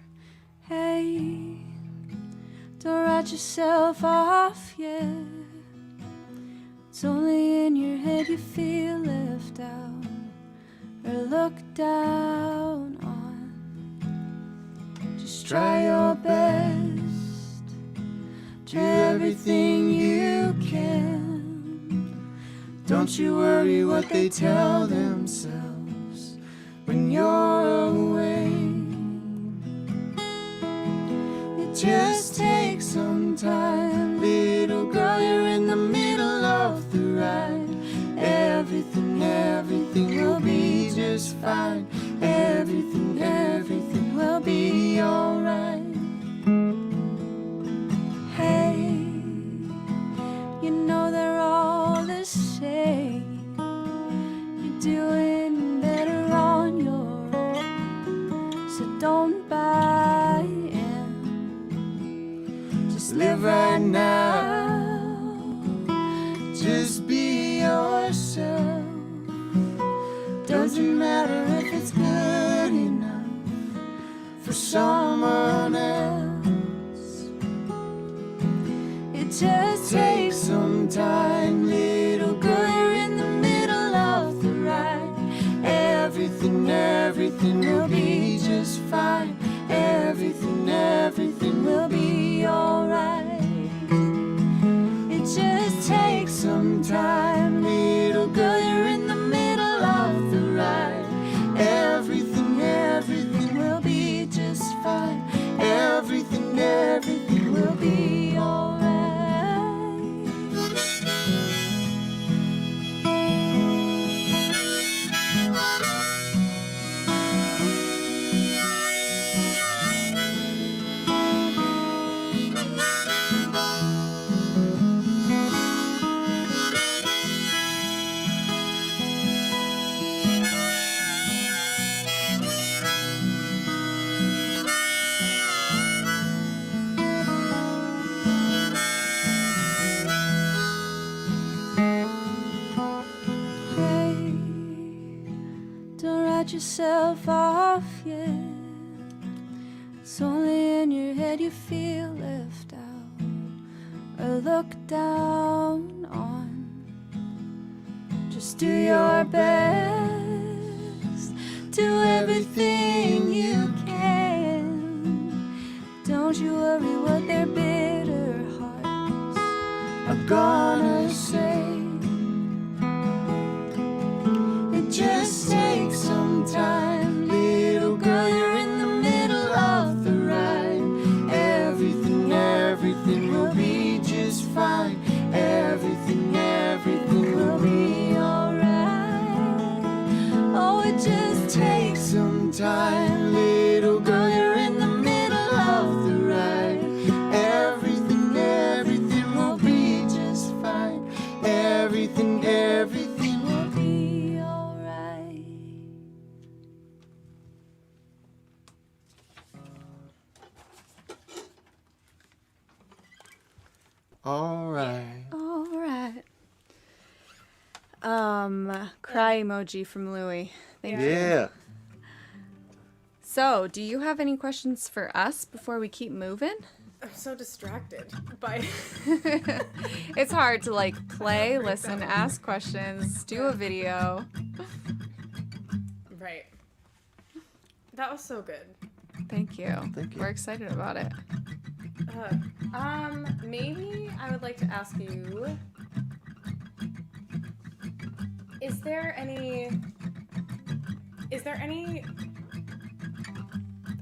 Hey, don't write yourself off yet. It's only in your head you feel left out or looked down on. Just try your best, do everything you can. Don't you worry what they tell themselves when you're away. don't buy in. Just live right now. Just be yourself. Doesn't matter if it's good enough for someone else. It just Take some time, little girl, you're in the middle of the ride. Everything will be just fine. Everything will be alright. It just takes some time, little girl, you're in the middle of the ride. Everything will be just fine. Everything will be alright. Hey, don't write yourself off yet. It's only in your head you feel left out or looked down on. Just do your best, do everything you can. Don't you worry what their bitter hearts are gonna say. It just takes some time, little girl, you're in the middle of the ride. Everything will be just fine. Everything will be alright. Oh, it just takes some time, little girl, you're in the middle of the ride. Everything will be just fine. Everything will be alright. All right. All right. Cry emoji from Louie. Thank you. Yeah. So, do you have any questions for us before we keep moving? I'm so distracted by. It's hard to like play, listen, ask questions, do a video. Right. That was so good. Thank you. Thank you. We're excited about it. Maybe I would like to ask you, is there any,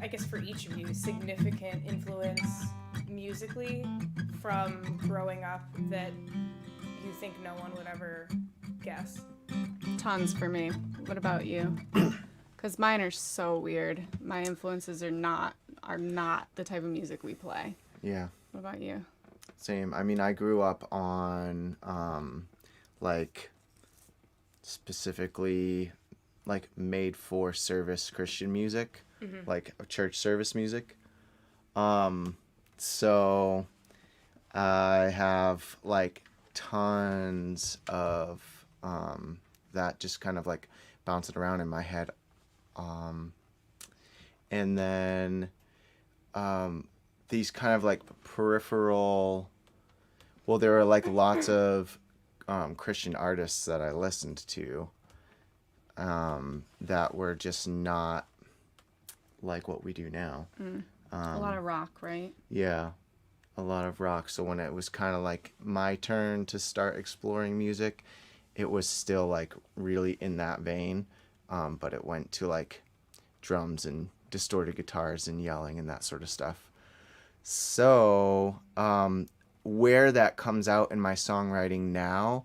I guess for each of you, significant influence musically from growing up that you think no one would ever guess? Tons for me. What about you? Because mine are so weird. My influences are not the type of music we play. Yeah. What about you? Same. I mean, I grew up on, like, specifically, like, made-for-service Christian music, like, church service music. So I have, like, tons of that just kind of, like, bouncing around in my head. And then these kind of like peripheral, well, there are like lots of Christian artists that I listened to that were just not like what we do now. A lot of rock, right? Yeah, a lot of rock. So when it was kind of like my turn to start exploring music, it was still like really in that vein, but it went to like drums and distorted guitars and yelling and that sort of stuff. So where that comes out in my songwriting now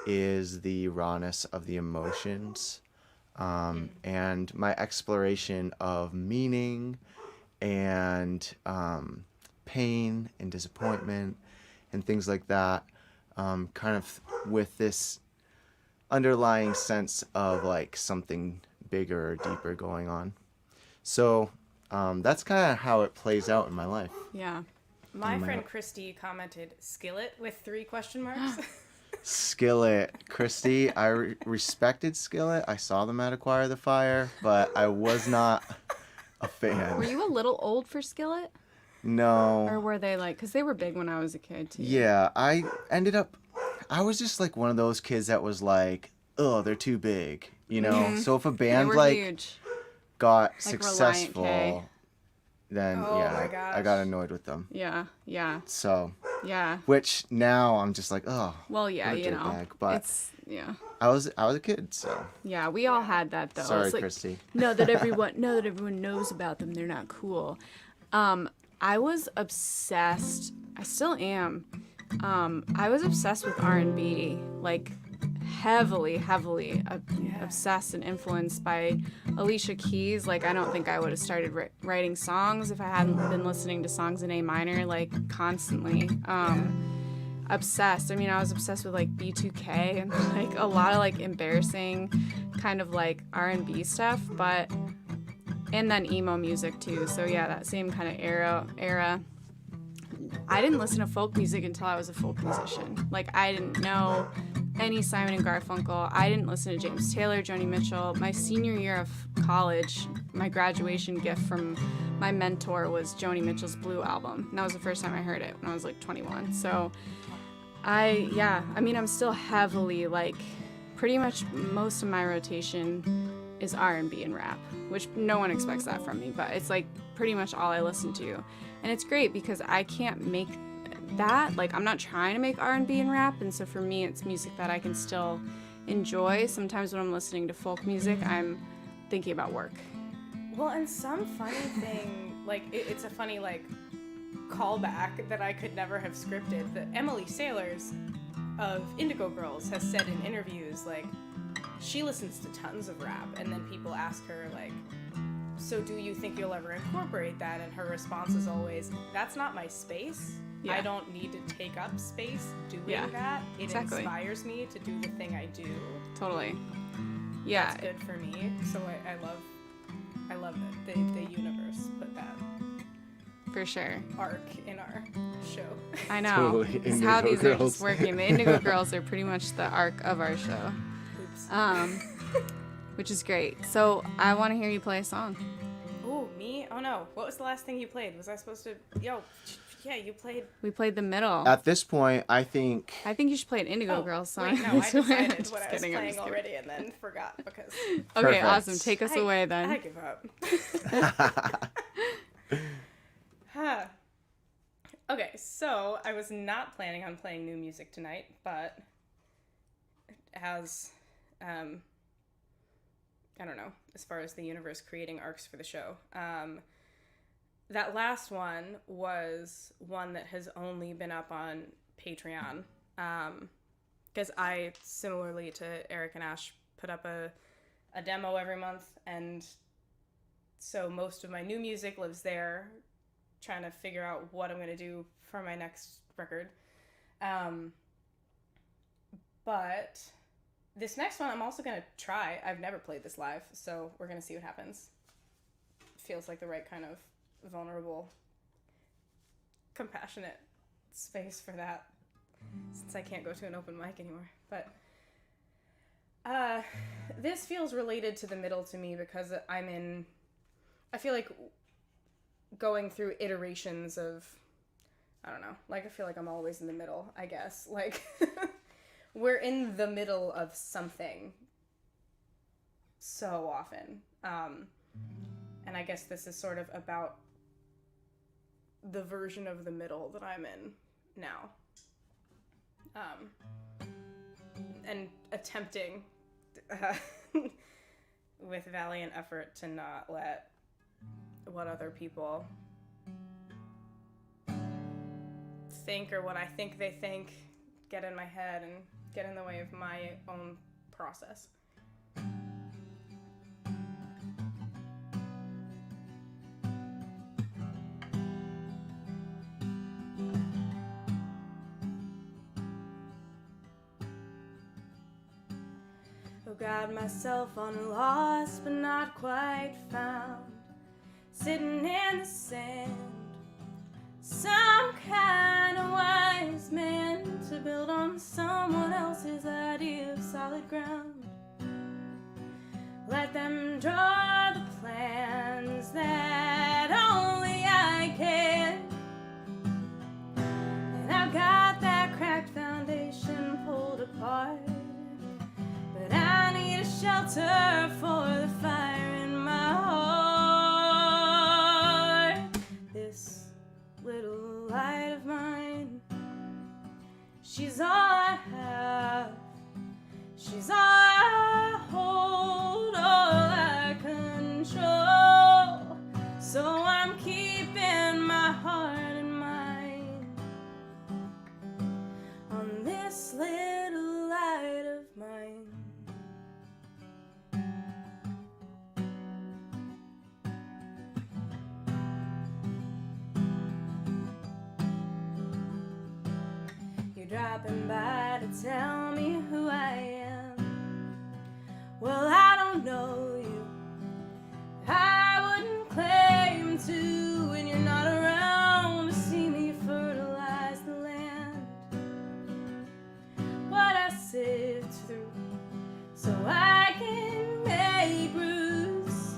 is the rawness of the emotions and my exploration of meaning and pain and disappointment and things like that, kind of with this underlying sense of like something bigger or deeper going on. So that's kind of how it plays out in my life. Yeah. My friend Christy commented skillet with 3 question marks. Skillet. Christy, I respected Skillet. I saw them at Acquire the Fire, but I was not a fan. Were you a little old for Skillet? No. Or were they like, because they were big when I was a kid too. Yeah, I was just like one of those kids that was like, oh, they're too big, you know? Mm-hmm. So if a They band were like huge. got Like successful, Reliant K. then Oh yeah, my I gosh. got annoyed with them. Yeah, yeah, So, yeah. which now I'm just like, oh, Well, yeah, what a you know. dirtbag. But It's, yeah. I was a kid, so Yeah, we all had that though. sorry, It's like, Christy. now that everyone knows about them, they're not cool. I was obsessed. I still am. I was obsessed with R&B, like heavily obsessed and influenced by Alicia Keys. Like I don't think I would have started writing songs if I hadn't been listening to songs in A minor like constantly. Obsessed. I mean, I was obsessed with like B2K and like a lot of like embarrassing kind of like R&B stuff, but and then emo music too. So yeah, that same kind of era. I didn't listen to folk music until I was a folk musician. Like I didn't know any Simon and Garfunkel. I didn't listen to James Taylor, Joni Mitchell. My senior year of college, my graduation gift from my mentor was Joni Mitchell's Blue album. And that was the first time I heard it when I was like 21. So I'm still heavily like pretty much most of my rotation is R&B and rap, which no one expects that from me, but it's like pretty much all I listen to. And it's great because I can't make that, like I'm not trying to make R&B and rap, and so for me it's music that I can still enjoy. Sometimes when I'm listening to folk music, I'm thinking about work. Well, and some funny thing, like it's a funny like callback that I could never have scripted, that Emily Sailors of Indigo Girls has said in interviews, like she listens to tons of rap, and then people ask her like, so do you think you'll ever incorporate that? And her response is always, that's not my space. Yeah. I don't need to take up space doing that. It exactly. inspires me to do the thing I do. Totally. Yeah. That's good for me. So I love that the universe put that For sure. arc in our show. I know. Totally. It's how Indigo these Girls. are just working. The Indigo Girls are pretty much the arc of our show. Oops. Which is great. So I want to hear you play a song. Ooh, me? Oh no. What was the last thing you played? Was I supposed to? Yeah, you played. We played the middle. At this point, I think You should play an Indigo Girls song. Wait, no, I Just decided what I was kidding, I'm playing just kidding. already and then forgot because Okay, Perfect. awesome. Take us away then. I give up. Huh. Okay, so I was not planning on playing new music tonight, but as I don't know, as far as the universe creating arcs for the show. That last one was one that has only been up on Patreon. Because I, similarly to Eric and Ash, put up a demo every month, and so most of my new music lives there, trying to figure out what I'm going to do for my next record. But this next one I'm also going to try. I've never played this live, so we're going to see what happens. Feels like the right kind of vulnerable, compassionate space for that, since I can't go to an open mic anymore. But this feels related to the middle to me because I feel like going through iterations of, I don't know, like I feel like I'm always in the middle, I guess. Like we're in the middle of something so often. And I guess this is sort of about the version of the middle that I'm in now. And attempting with valiant effort to not let what other people think or what I think they think get in my head and get in the way of my own process. Oh, got myself on lost but not quite found, sitting in the sand. Some kind of wise man to build on someone else's idea of solid ground. Let them draw the plans that only I can. And I've got that cracked foundation pulled apart, but I need a shelter for the fire in my heart. This little light of mine, she's all I have, she's all I hold, all I control. So I'm keeping my heart and mind on this little light of mine. You're dropping by to tell me who I am. Well, I don't know you, I wouldn't claim to when you're not around to see me fertilize the land. What I sift through so I can make roots.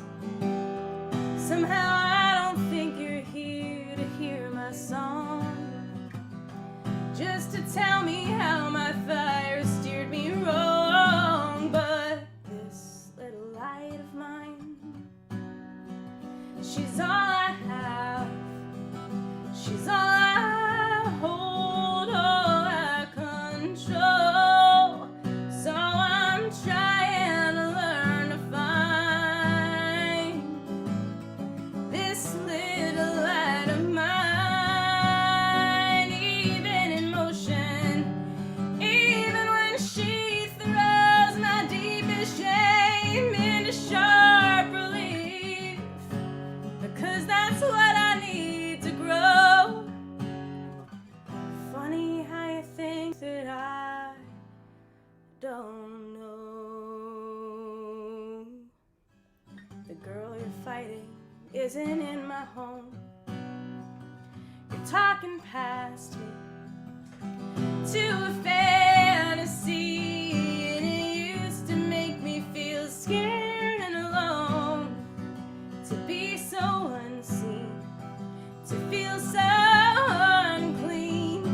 Somehow I don't think you're here to hear my song, just to tell me how my fire steered me wrong. But this little light of mine, she's all I have, she's all I hold, all I control. So I'm trying to learn to find this little light of mine, even in motion, even when she throws my deepest shame into sharp relief, because that's what I need to grow. Funny how you think that I don't know. The girl you're fighting isn't in my home. You're talking past me to a fantasy, and it used to make me feel scared and alone, to be so unseen, to feel so unclean.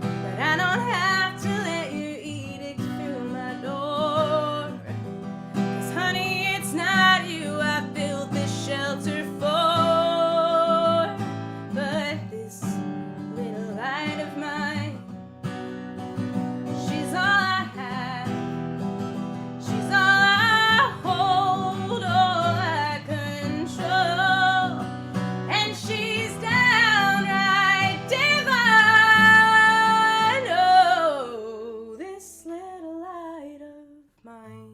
But I don't have to let your edict through my door, 'cause honey, it's not you I built this shelter for. But this little light of mine, she's all I have, she's all I hold, all I control. And she's downright divine. Oh, this little light of mine.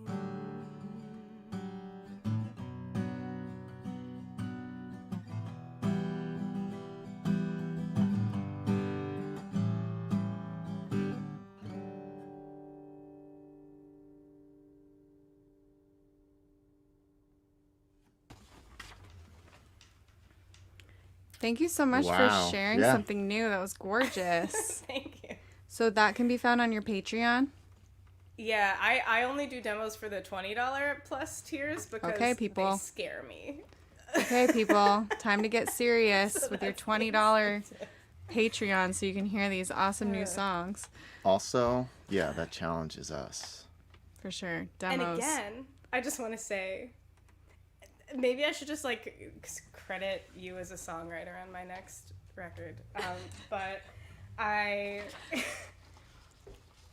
Thank you so much Wow. for sharing Yeah. something new. That was gorgeous. Thank you. So that can be found on your Patreon. Yeah, I only do demos for the $20 plus tiers because Okay, people. they scare me. Okay, people, time to get serious So with your that's $20 Patreon so you can hear these awesome new songs. Also, yeah, that challenges us. For sure. And Demos. again, I just want to say, maybe I should just like credit you as a songwriter on my next record. But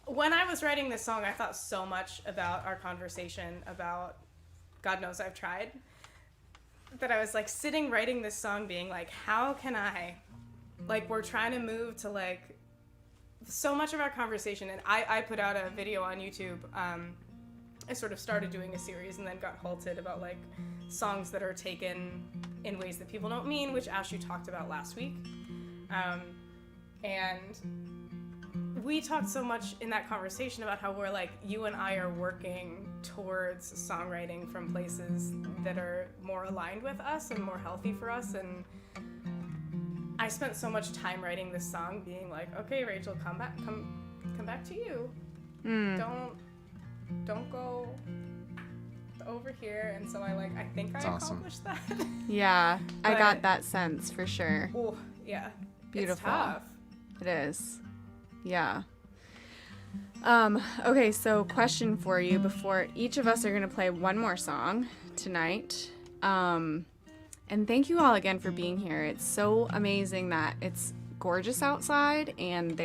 when I was writing this song, I thought so much about our conversation about God Knows I've Tried, that I was like sitting writing this song being like, how can I, like, we're trying to move to like so much of our conversation. And I put out a video on YouTube. I sort of started doing a series and then got halted about like songs that are taken in ways that people don't mean, which Ash, you talked about last week. And we talked so much in that conversation about how we're like, you and I are working towards songwriting from places that are more aligned with us and more healthy for us. And I spent so much time writing this song being like, okay, Rachel, come back to you. Don't go over here. And so I think I accomplished that. Yeah, I got that sense for sure. Oh, yeah. Beautiful. It's tough. It is. Yeah. Okay, so question for you before each of us are going to play one more song tonight. And thank you all again for being here. It's so amazing that it's gorgeous outside and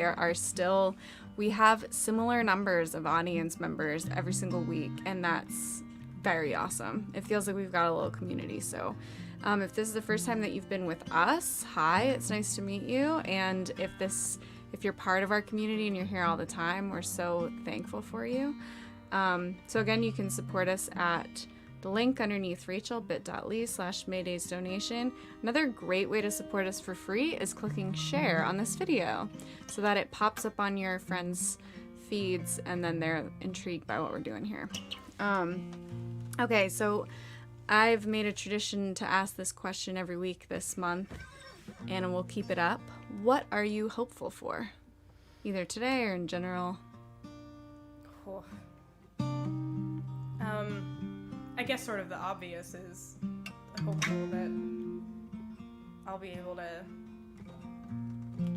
we have similar numbers of audience members every single week, and that's very awesome. It feels like we've got a little community. So if this is the first time that you've been with us, hi, it's nice to meet you. And if you're part of our community and you're here all the time, we're so thankful for you. So again, you can support us at the link underneath Rachel, bit.ly/maydaysdonation. Another great way to support us for free is clicking share on this video so that it pops up on your friends' feeds and then they're intrigued by what we're doing here. Okay, so I've made a tradition to ask this question every week this month, and we'll keep it up. What are you hopeful for? Either today or in general. Cool. I guess sort of the obvious is hopeful that I'll be able to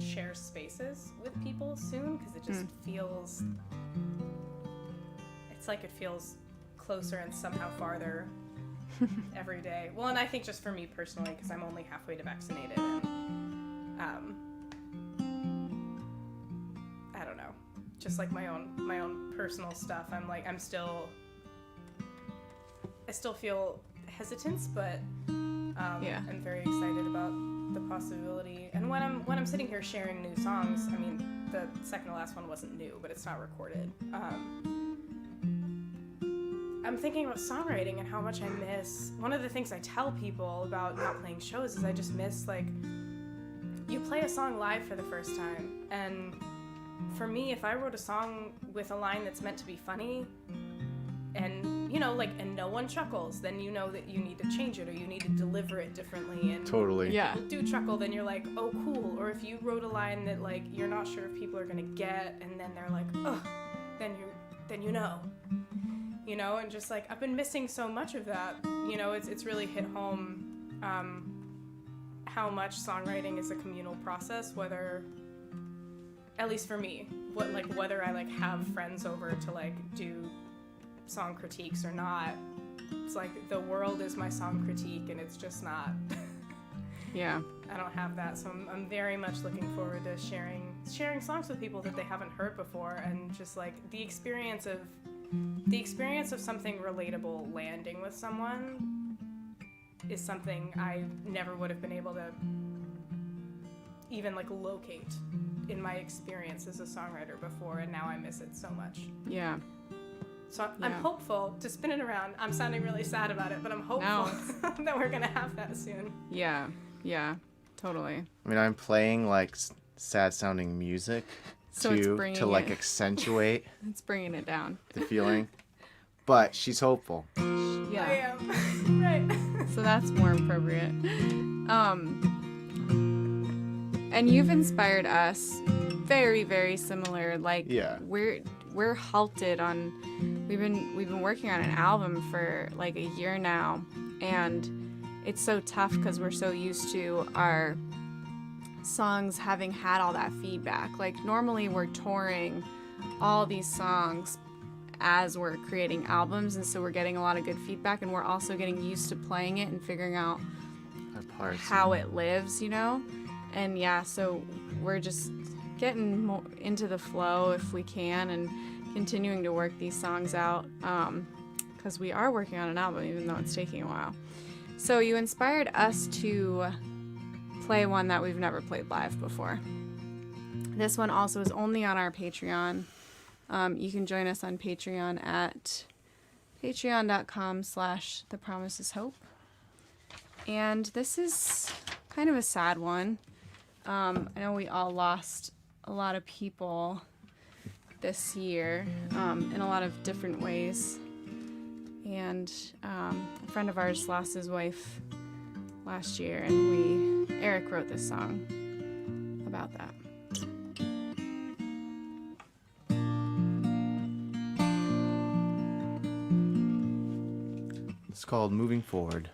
share spaces with people soon, because it just feels, it's like it feels closer and somehow farther every day. Well, and I think just for me personally, because I'm only halfway to vaccinated, and I don't know, just like my own personal stuff. I still feel hesitance, but I'm very excited about the possibility. And when I'm sitting here sharing new songs, I mean, the second to last one wasn't new, but it's not recorded. I'm thinking about songwriting and how much I miss. One of the things I tell people about not playing shows is I just miss, you play a song live for the first time. And for me, if I wrote a song with a line that's meant to be funny, and and no one chuckles, then you know that you need to change it or you need to deliver it differently. And Totally. Yeah. if people do chuckle, then you're like, oh, cool. Or if you wrote a line that you're not sure if people are gonna get, and then they're like, oh, then you know. And just I've been missing so much of that. It's really hit home how much songwriting is a communal process, whether, at least for me, whether I have friends over to do song critiques or not. It's the world is my song critique, and it's just not. Yeah. I don't have that, so I'm very much looking forward to sharing songs with people that they haven't heard before, and just the experience of something relatable landing with someone is something I never would have been able to even locate in my experience as a songwriter before, and now I miss it so much. Yeah. So I'm hopeful, to spin it around, I'm sounding really sad about it, but I'm hopeful that we're gonna have that soon. Yeah, totally. I mean, I'm playing sad sounding music So it's to bringing accentuate It's bringing it down. the feeling. But she's hopeful. Yeah. I am. Right. So that's more appropriate. And you've inspired us very, very similar. Yeah. We're halted on. We've been working on an album for a year now, and it's so tough because we're so used to our songs having had all that feedback. Normally we're touring all these songs as we're creating albums, and so we're getting a lot of good feedback, and we're also getting used to playing it and figuring out how it lives, and so we're just getting more into the flow if we can, and continuing to work these songs out, because we are working on an album even though it's taking a while. So you inspired us to play one that we've never played live before. This one also is only on our Patreon. You can join us on Patreon at patreon.com/thepromiseishope. And this is kind of a sad one. I know we all lost a lot of people this year in a lot of different ways. And a friend of ours lost his wife last year, and Eric wrote this song about that. It's called Moving Forward.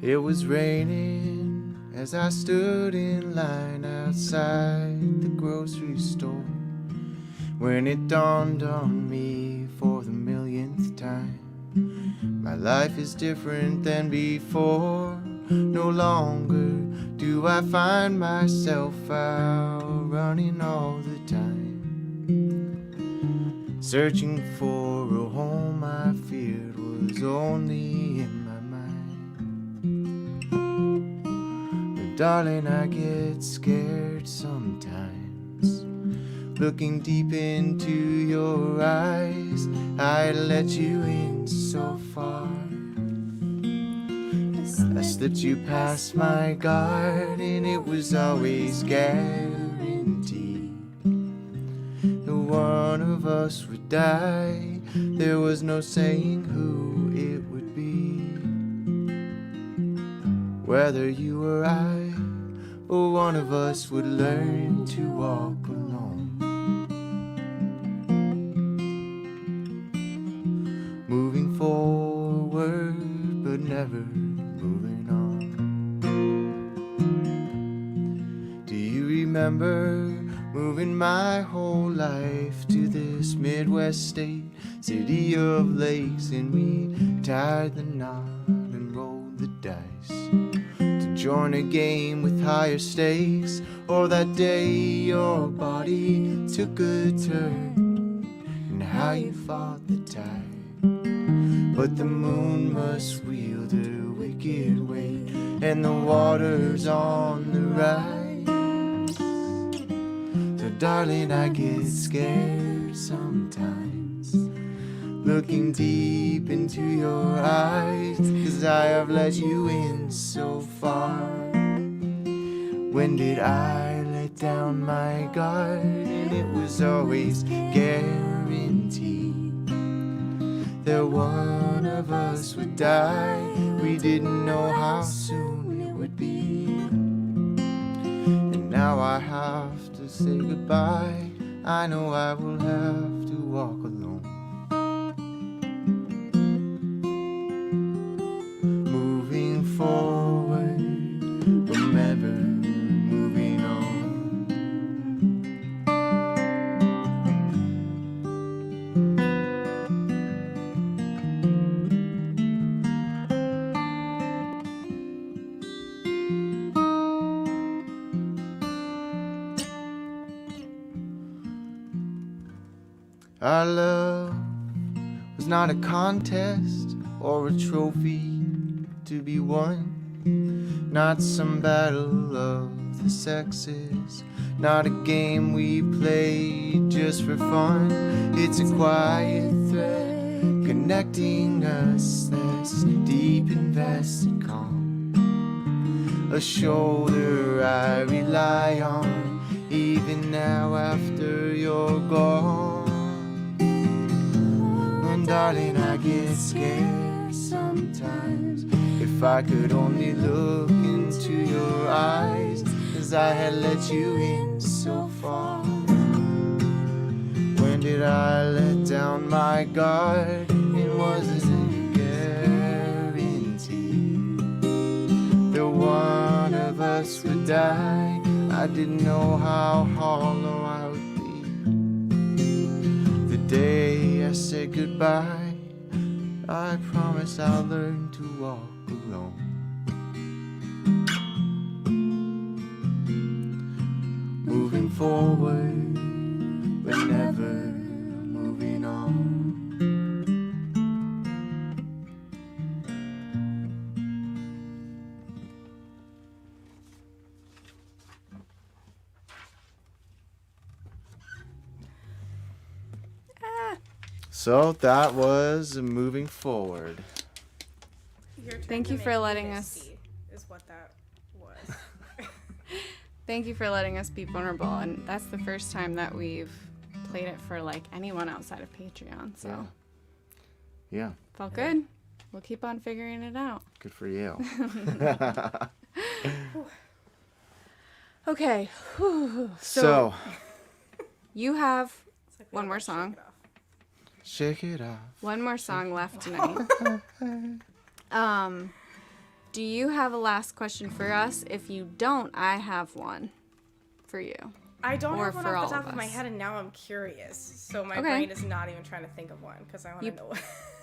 It was raining as I stood in line outside the grocery store, when it dawned on me for the millionth time, my life is different than before. No longer do I find myself out running all the time, searching for a home I feared was only in my mind. But darling, I get scared sometimes, looking deep into your eyes. I let you in so far, I slipped you past my guard, and it was always guaranteed that one of us would die. There was no saying who it would be, whether you or I, or one of us would learn to walk alone, moving forward but never moving on. Do you remember moving my whole life to this Midwest state, city of lakes, and we tied the knot and rolled the dice to join a game with higher stakes? Or that day your body took a turn, and how you fought the tide, but the moon must wield her wicked weight, and the water's on the rise. So darling, I get scared sometimes, looking deep into your eyes, 'cause I have let you in so far. When did I let down my guard? And it was always guaranteed that one of us would die. We didn't know how soon it would be, and now I have to say goodbye. I know I will have to walk alone, moving forward but never moving on. Our love was not a contest or a trophy to be won, not some battle of the sexes, not a game we played just for fun. It's a quiet thread connecting us that's deep invested calm, a shoulder I rely on even now after you're gone. Darling, I get scared sometimes. If I could only look into your eyes, 'cause I had let you in so far. When did I let down my guard? It wasn't a guarantee that one of us would die. I didn't know how hollow I would be the day I said goodbye. I promise I'll learn to walk alone, moving forward but never moving on. So that was Moving Forward. Your turn Thank to you make for me letting us. misty is what that was. Thank you for letting us be vulnerable, and that's the first time that we've played it for like anyone outside of Patreon. So Yeah. felt good. We'll keep on figuring it out. Good for you. Okay. So, You have It's like we one all more gotta song. shake it off. shake it off. One more song left tonight. Do you have a last question for us? If you don't, I have one for you. I don't Or have one for off all the top of of my us. head, and now I'm curious. So my Okay. brain is not even trying to think of one because I want to know.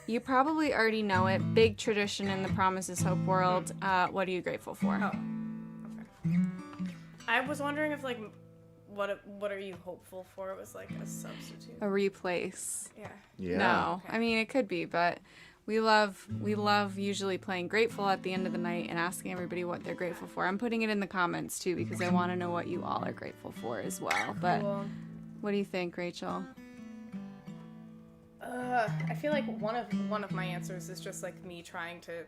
You probably already know it. Big tradition in the Promise is Hope world. What are you grateful for? Oh, okay. I was wondering if like, what are you hopeful for? It was like a substitute. A replace. Yeah. Yeah. No, Okay. I mean it could be, but we love usually playing grateful at the end of the night and asking everybody what they're grateful for. I'm putting it in the comments too because I want to know what you all are grateful for as well. But Cool. what do you think, Rachel? I feel like one of my answers is just like me trying to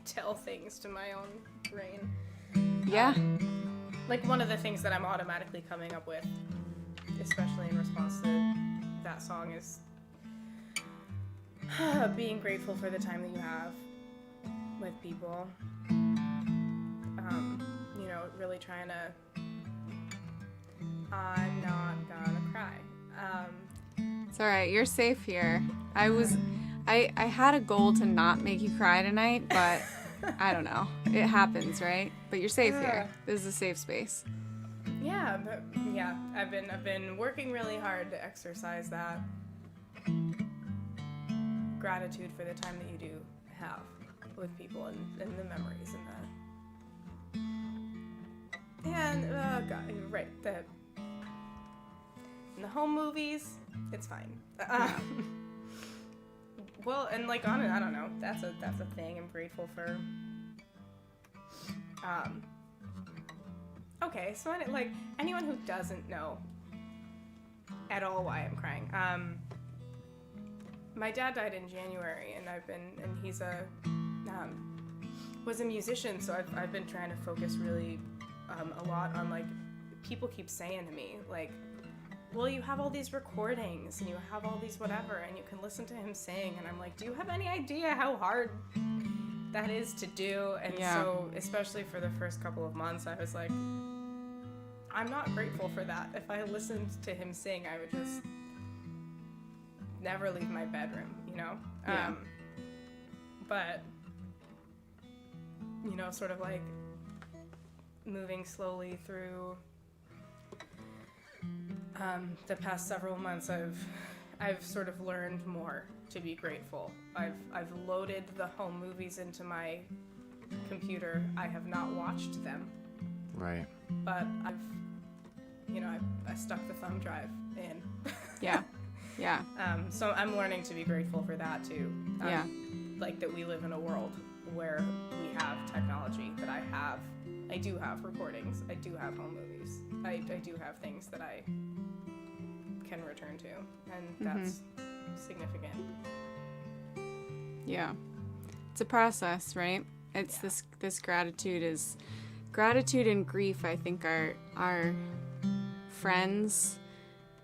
tell things to my own brain. Yeah. Like one of the things that I'm automatically coming up with, especially in response to that song, is being grateful for the time that you have with people. You know, really trying to. I'm not gonna cry. It's all right. You're safe here. I had a goal to not make you cry tonight, but I don't know. It happens, right? But you're safe here. This is a safe space. Yeah, but yeah, I've been working really hard to exercise that gratitude for the time that you do have with people and the memories and God, you're right, in the home movies, it's fine. Well, and like on it, I don't know. That's a thing. I'm grateful for. Okay, so like anyone who doesn't know at all why I'm crying. My dad died in January, and he's was a musician, so I've been trying to focus really a lot on like people keep saying to me like, well, you have all these recordings and you have all these whatever and you can listen to him sing, and I'm like, do you have any idea how hard that is to do? And so especially for the first couple of months I was like, I'm not grateful for that. If I listened to him sing, I would just never leave my bedroom, you know? Yeah. But you know, sort of like moving slowly through the past several months, I've sort of learned more to be grateful. I've loaded the home movies into my computer. I have not watched them, Right. but I stuck the thumb drive in. Yeah. Yeah. So I'm learning to be grateful for that too. Yeah. Like that we live in a world where we have technology, that I do have recordings, I do have home movies, I do have things that I can return to, and that's significant. Yeah. It's a process, right? It's this gratitude and grief, I think, are friends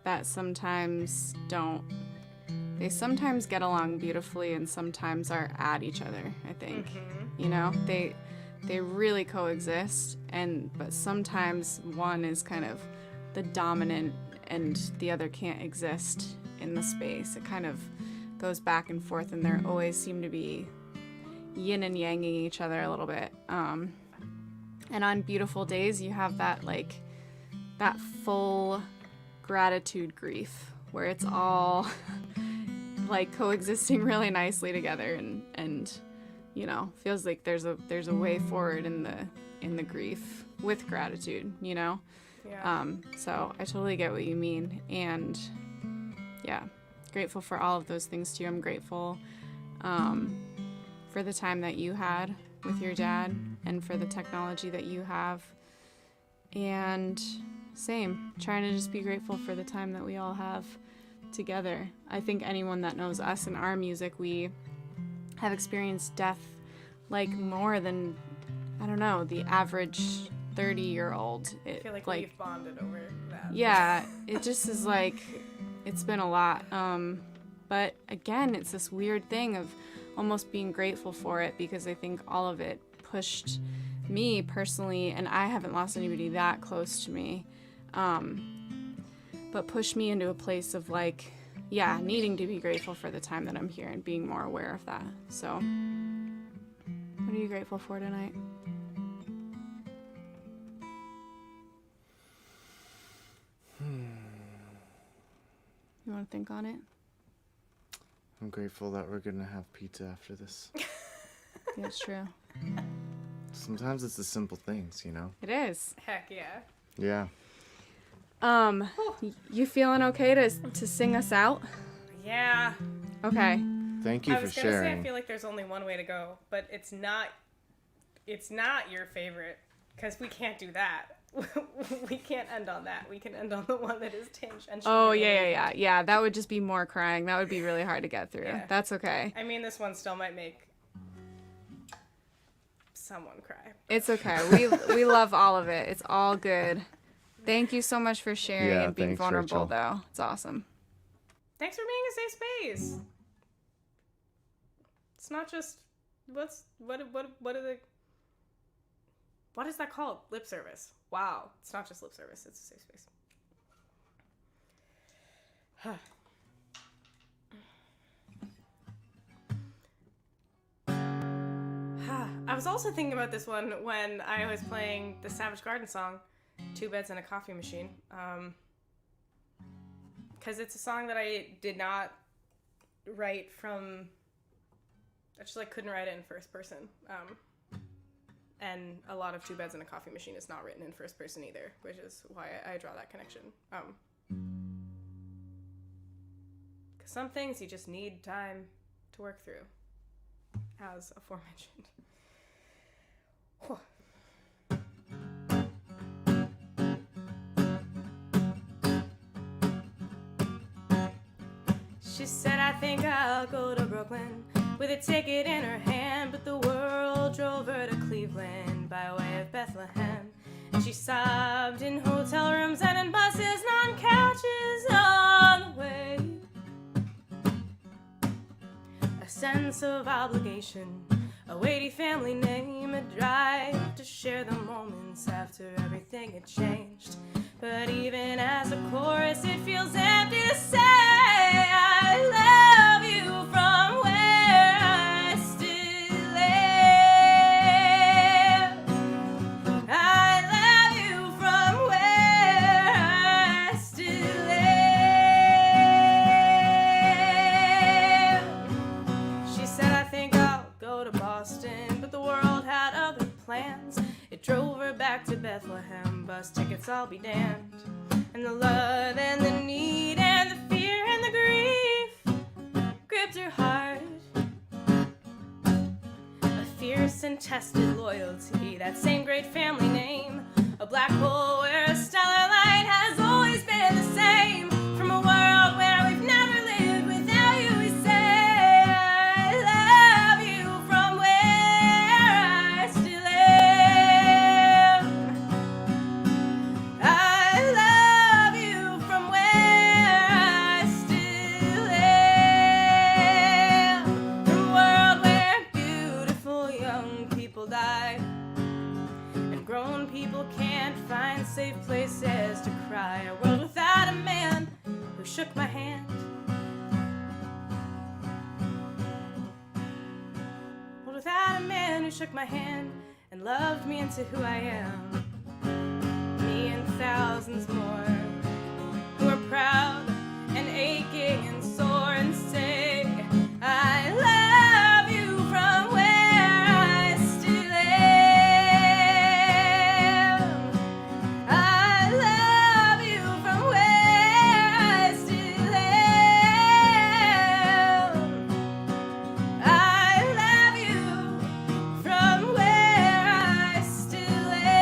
that sometimes don't. They sometimes get along beautifully and sometimes are at each other, I think. Mm-hmm. You know, they really coexist, but sometimes one is kind of the dominant and the other can't exist in the space. It kind of goes back and forth, and they always seem to be yin and yanging each other a little bit. And on beautiful days, you have that full gratitude grief where it's all like coexisting really nicely together, and you know, feels like there's a way forward in the grief with gratitude, you know. Yeah. So I totally get what you mean, and yeah, grateful for all of those things too. I'm grateful for the time that you had with your dad and for the technology that you have, and same, trying to just be grateful for the time that we all have together. I think anyone that knows us and our music, we have experienced death like more than, I don't know, the average 30-year-old. I feel like we've bonded over that. Yeah, it just is like, it's been a lot. But again, it's this weird thing of almost being grateful for it, because I think all of it pushed me personally, and I haven't lost anybody that close to me, but pushed me into a place of like, yeah, needing to be grateful for the time that I'm here and being more aware of that. So, what are you grateful for tonight? You want to think on it? I'm grateful that we're gonna have pizza after this. That's true. Sometimes it's the simple things, you know? It is. Heck yeah. Yeah. You feeling okay to sing us out? Yeah. Okay. Thank you I for was gonna sharing. say I feel like there's only one way to go, but it's not your favorite, because we can't do that. We can't end on that. We can end on the one that is tangential. Oh, yeah. That would just be more crying. That would be really hard to get through. Yeah. That's okay. I mean, this one still might make someone cry. It's okay. We love all of it. It's all good. Thank you so much for sharing Yeah, and being thanks, vulnerable, Rachel. though. It's awesome. Thanks for being a safe space. It's not just what is that called? Lip service. Wow. It's not just lip service. It's a safe space. I was also thinking about this one when I was playing the Savage Garden song, Two Beds and a Coffee Machine. Because it's a song that I did not write from... I just couldn't write it in first person. And a lot of Two Beds and a Coffee Machine is not written in first person either, which is why I draw that connection. Because some things you just need time to work through, as aforementioned. Whew. She said, I think I'll go to Brooklyn, with a ticket in her hand, but the world drove her to Cleveland by way of Bethlehem. And she sobbed in hotel rooms and in buses and on couches on the way. A sense of obligation, a weighty family name, a drive to share the moments after everything had changed. But even as a chorus, it feels empty to say, I love you from where I still live. I love you from where I still live. She said, I think I'll go to Boston, but the world had other plans. It drove her back to Bethlehem, bus tickets all be damned. And the love and the need and the fear and the grief gripped her heart. A fierce and tested loyalty, that same great family name. A black hole where a stellar light has always been the same. From a world where we've never lived without you, we say, I love you from where I still live. I love you from where I still live. From a world where beautiful young people die, and grown people can't find safe places to cry. A world without a man who shook my hand. A world without a man who shook my hand and loved me into who I am. Me and thousands more who are proud and aching and sore and say, I love you from where I still am. I love you from where I still am. I love you from where I still am.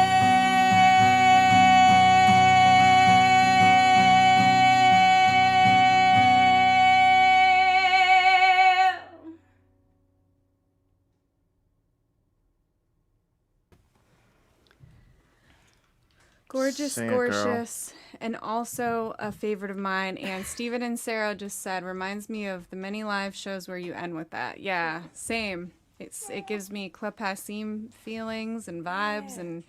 Gorgeous, Sing it, girl. gorgeous. And also a favorite of mine. And Steven and Sarah just said, reminds me of the many live shows where you end with that. Yeah, same. It gives me Club Passim feelings and vibes. And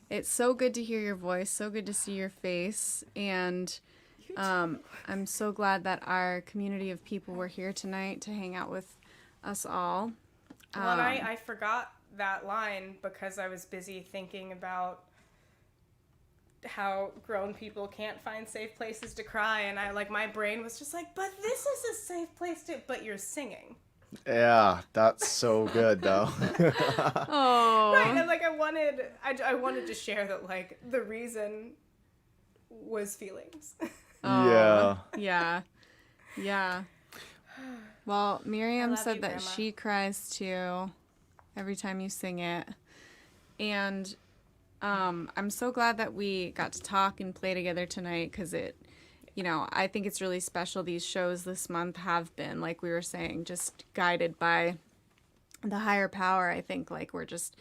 it's so good to hear your voice. So good to see your face. And I'm so glad that our community of people were here tonight to hang out with us all. Well, and I forgot that line because I was busy thinking about how grown people can't find safe places to cry, and my brain was just like, but this is a safe place to, but you're singing. Yeah, that's so good though. Oh. Right, and I wanted to share that the reason was feelings. Yeah. Yeah. Well, Miriam love said you, that Grandma. she cries too every time you sing it. And I'm so glad that we got to talk and play together tonight because I think it's really special. These shows this month have been, like we were saying, just guided by the higher power. I think we're just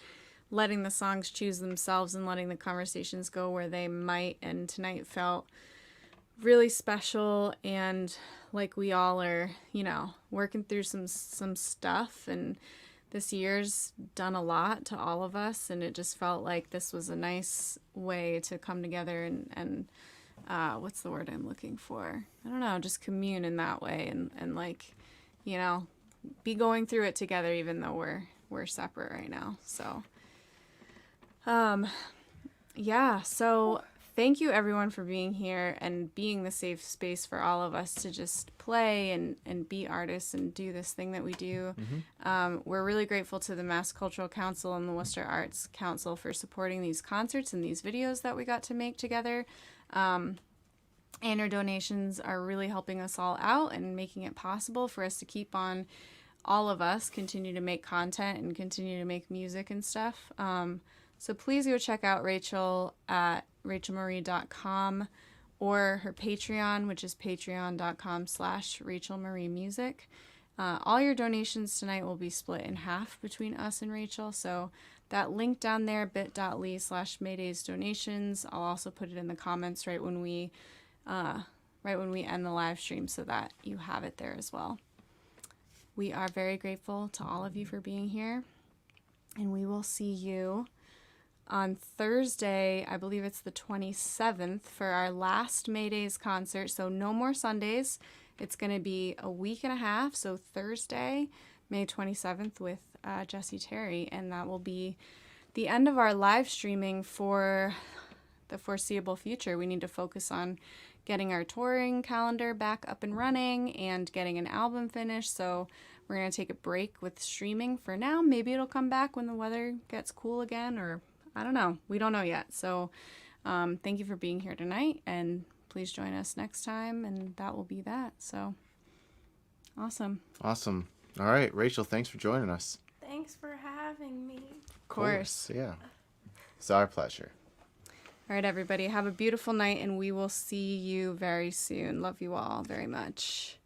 letting the songs choose themselves and letting the conversations go where they might. And tonight felt really special, and like we all are, working through some stuff, and this year's done a lot to all of us, and it just felt like this was a nice way to come together and what's the word I'm looking for? I don't know, just commune in that way and be going through it together even though we're separate right now. So so thank you everyone for being here and being the safe space for all of us to just play and be artists and do this thing that we do. Mm-hmm. We're really grateful to the Mass Cultural Council and the Worcester Arts Council for supporting these concerts and these videos that we got to make together. And your donations are really helping us all out and making it possible for us to keep on, all of us, continue to make content and continue to make music and stuff. So please go check out Rachel at rachelmarie.com or her Patreon, which is patreon.com/rachelmariemusic. All your donations tonight will be split in half between us and Rachel. So that link down there, bit.ly/Maydays donations. I'll also put it in the comments right when we end the live stream so that you have it there as well. We are very grateful to all of you for being here, and we will see you on Thursday. I believe it's the 27th for our last Maydays concert. So no more Sundays. It's going to be a week and a half. So Thursday, May 27th with Jesse Terry. And that will be the end of our live streaming for the foreseeable future. We need to focus on getting our touring calendar back up and running and getting an album finished. So we're going to take a break with streaming for now. Maybe it'll come back when the weather gets cool again, or I don't know. We don't know yet. So thank you for being here tonight, and please join us next time, and that will be that. So awesome. All right, Rachel, thanks for joining us. Thanks for having me. Of course. Yeah. It's our pleasure. All right, everybody. Have a beautiful night, and we will see you very soon. Love you all very much.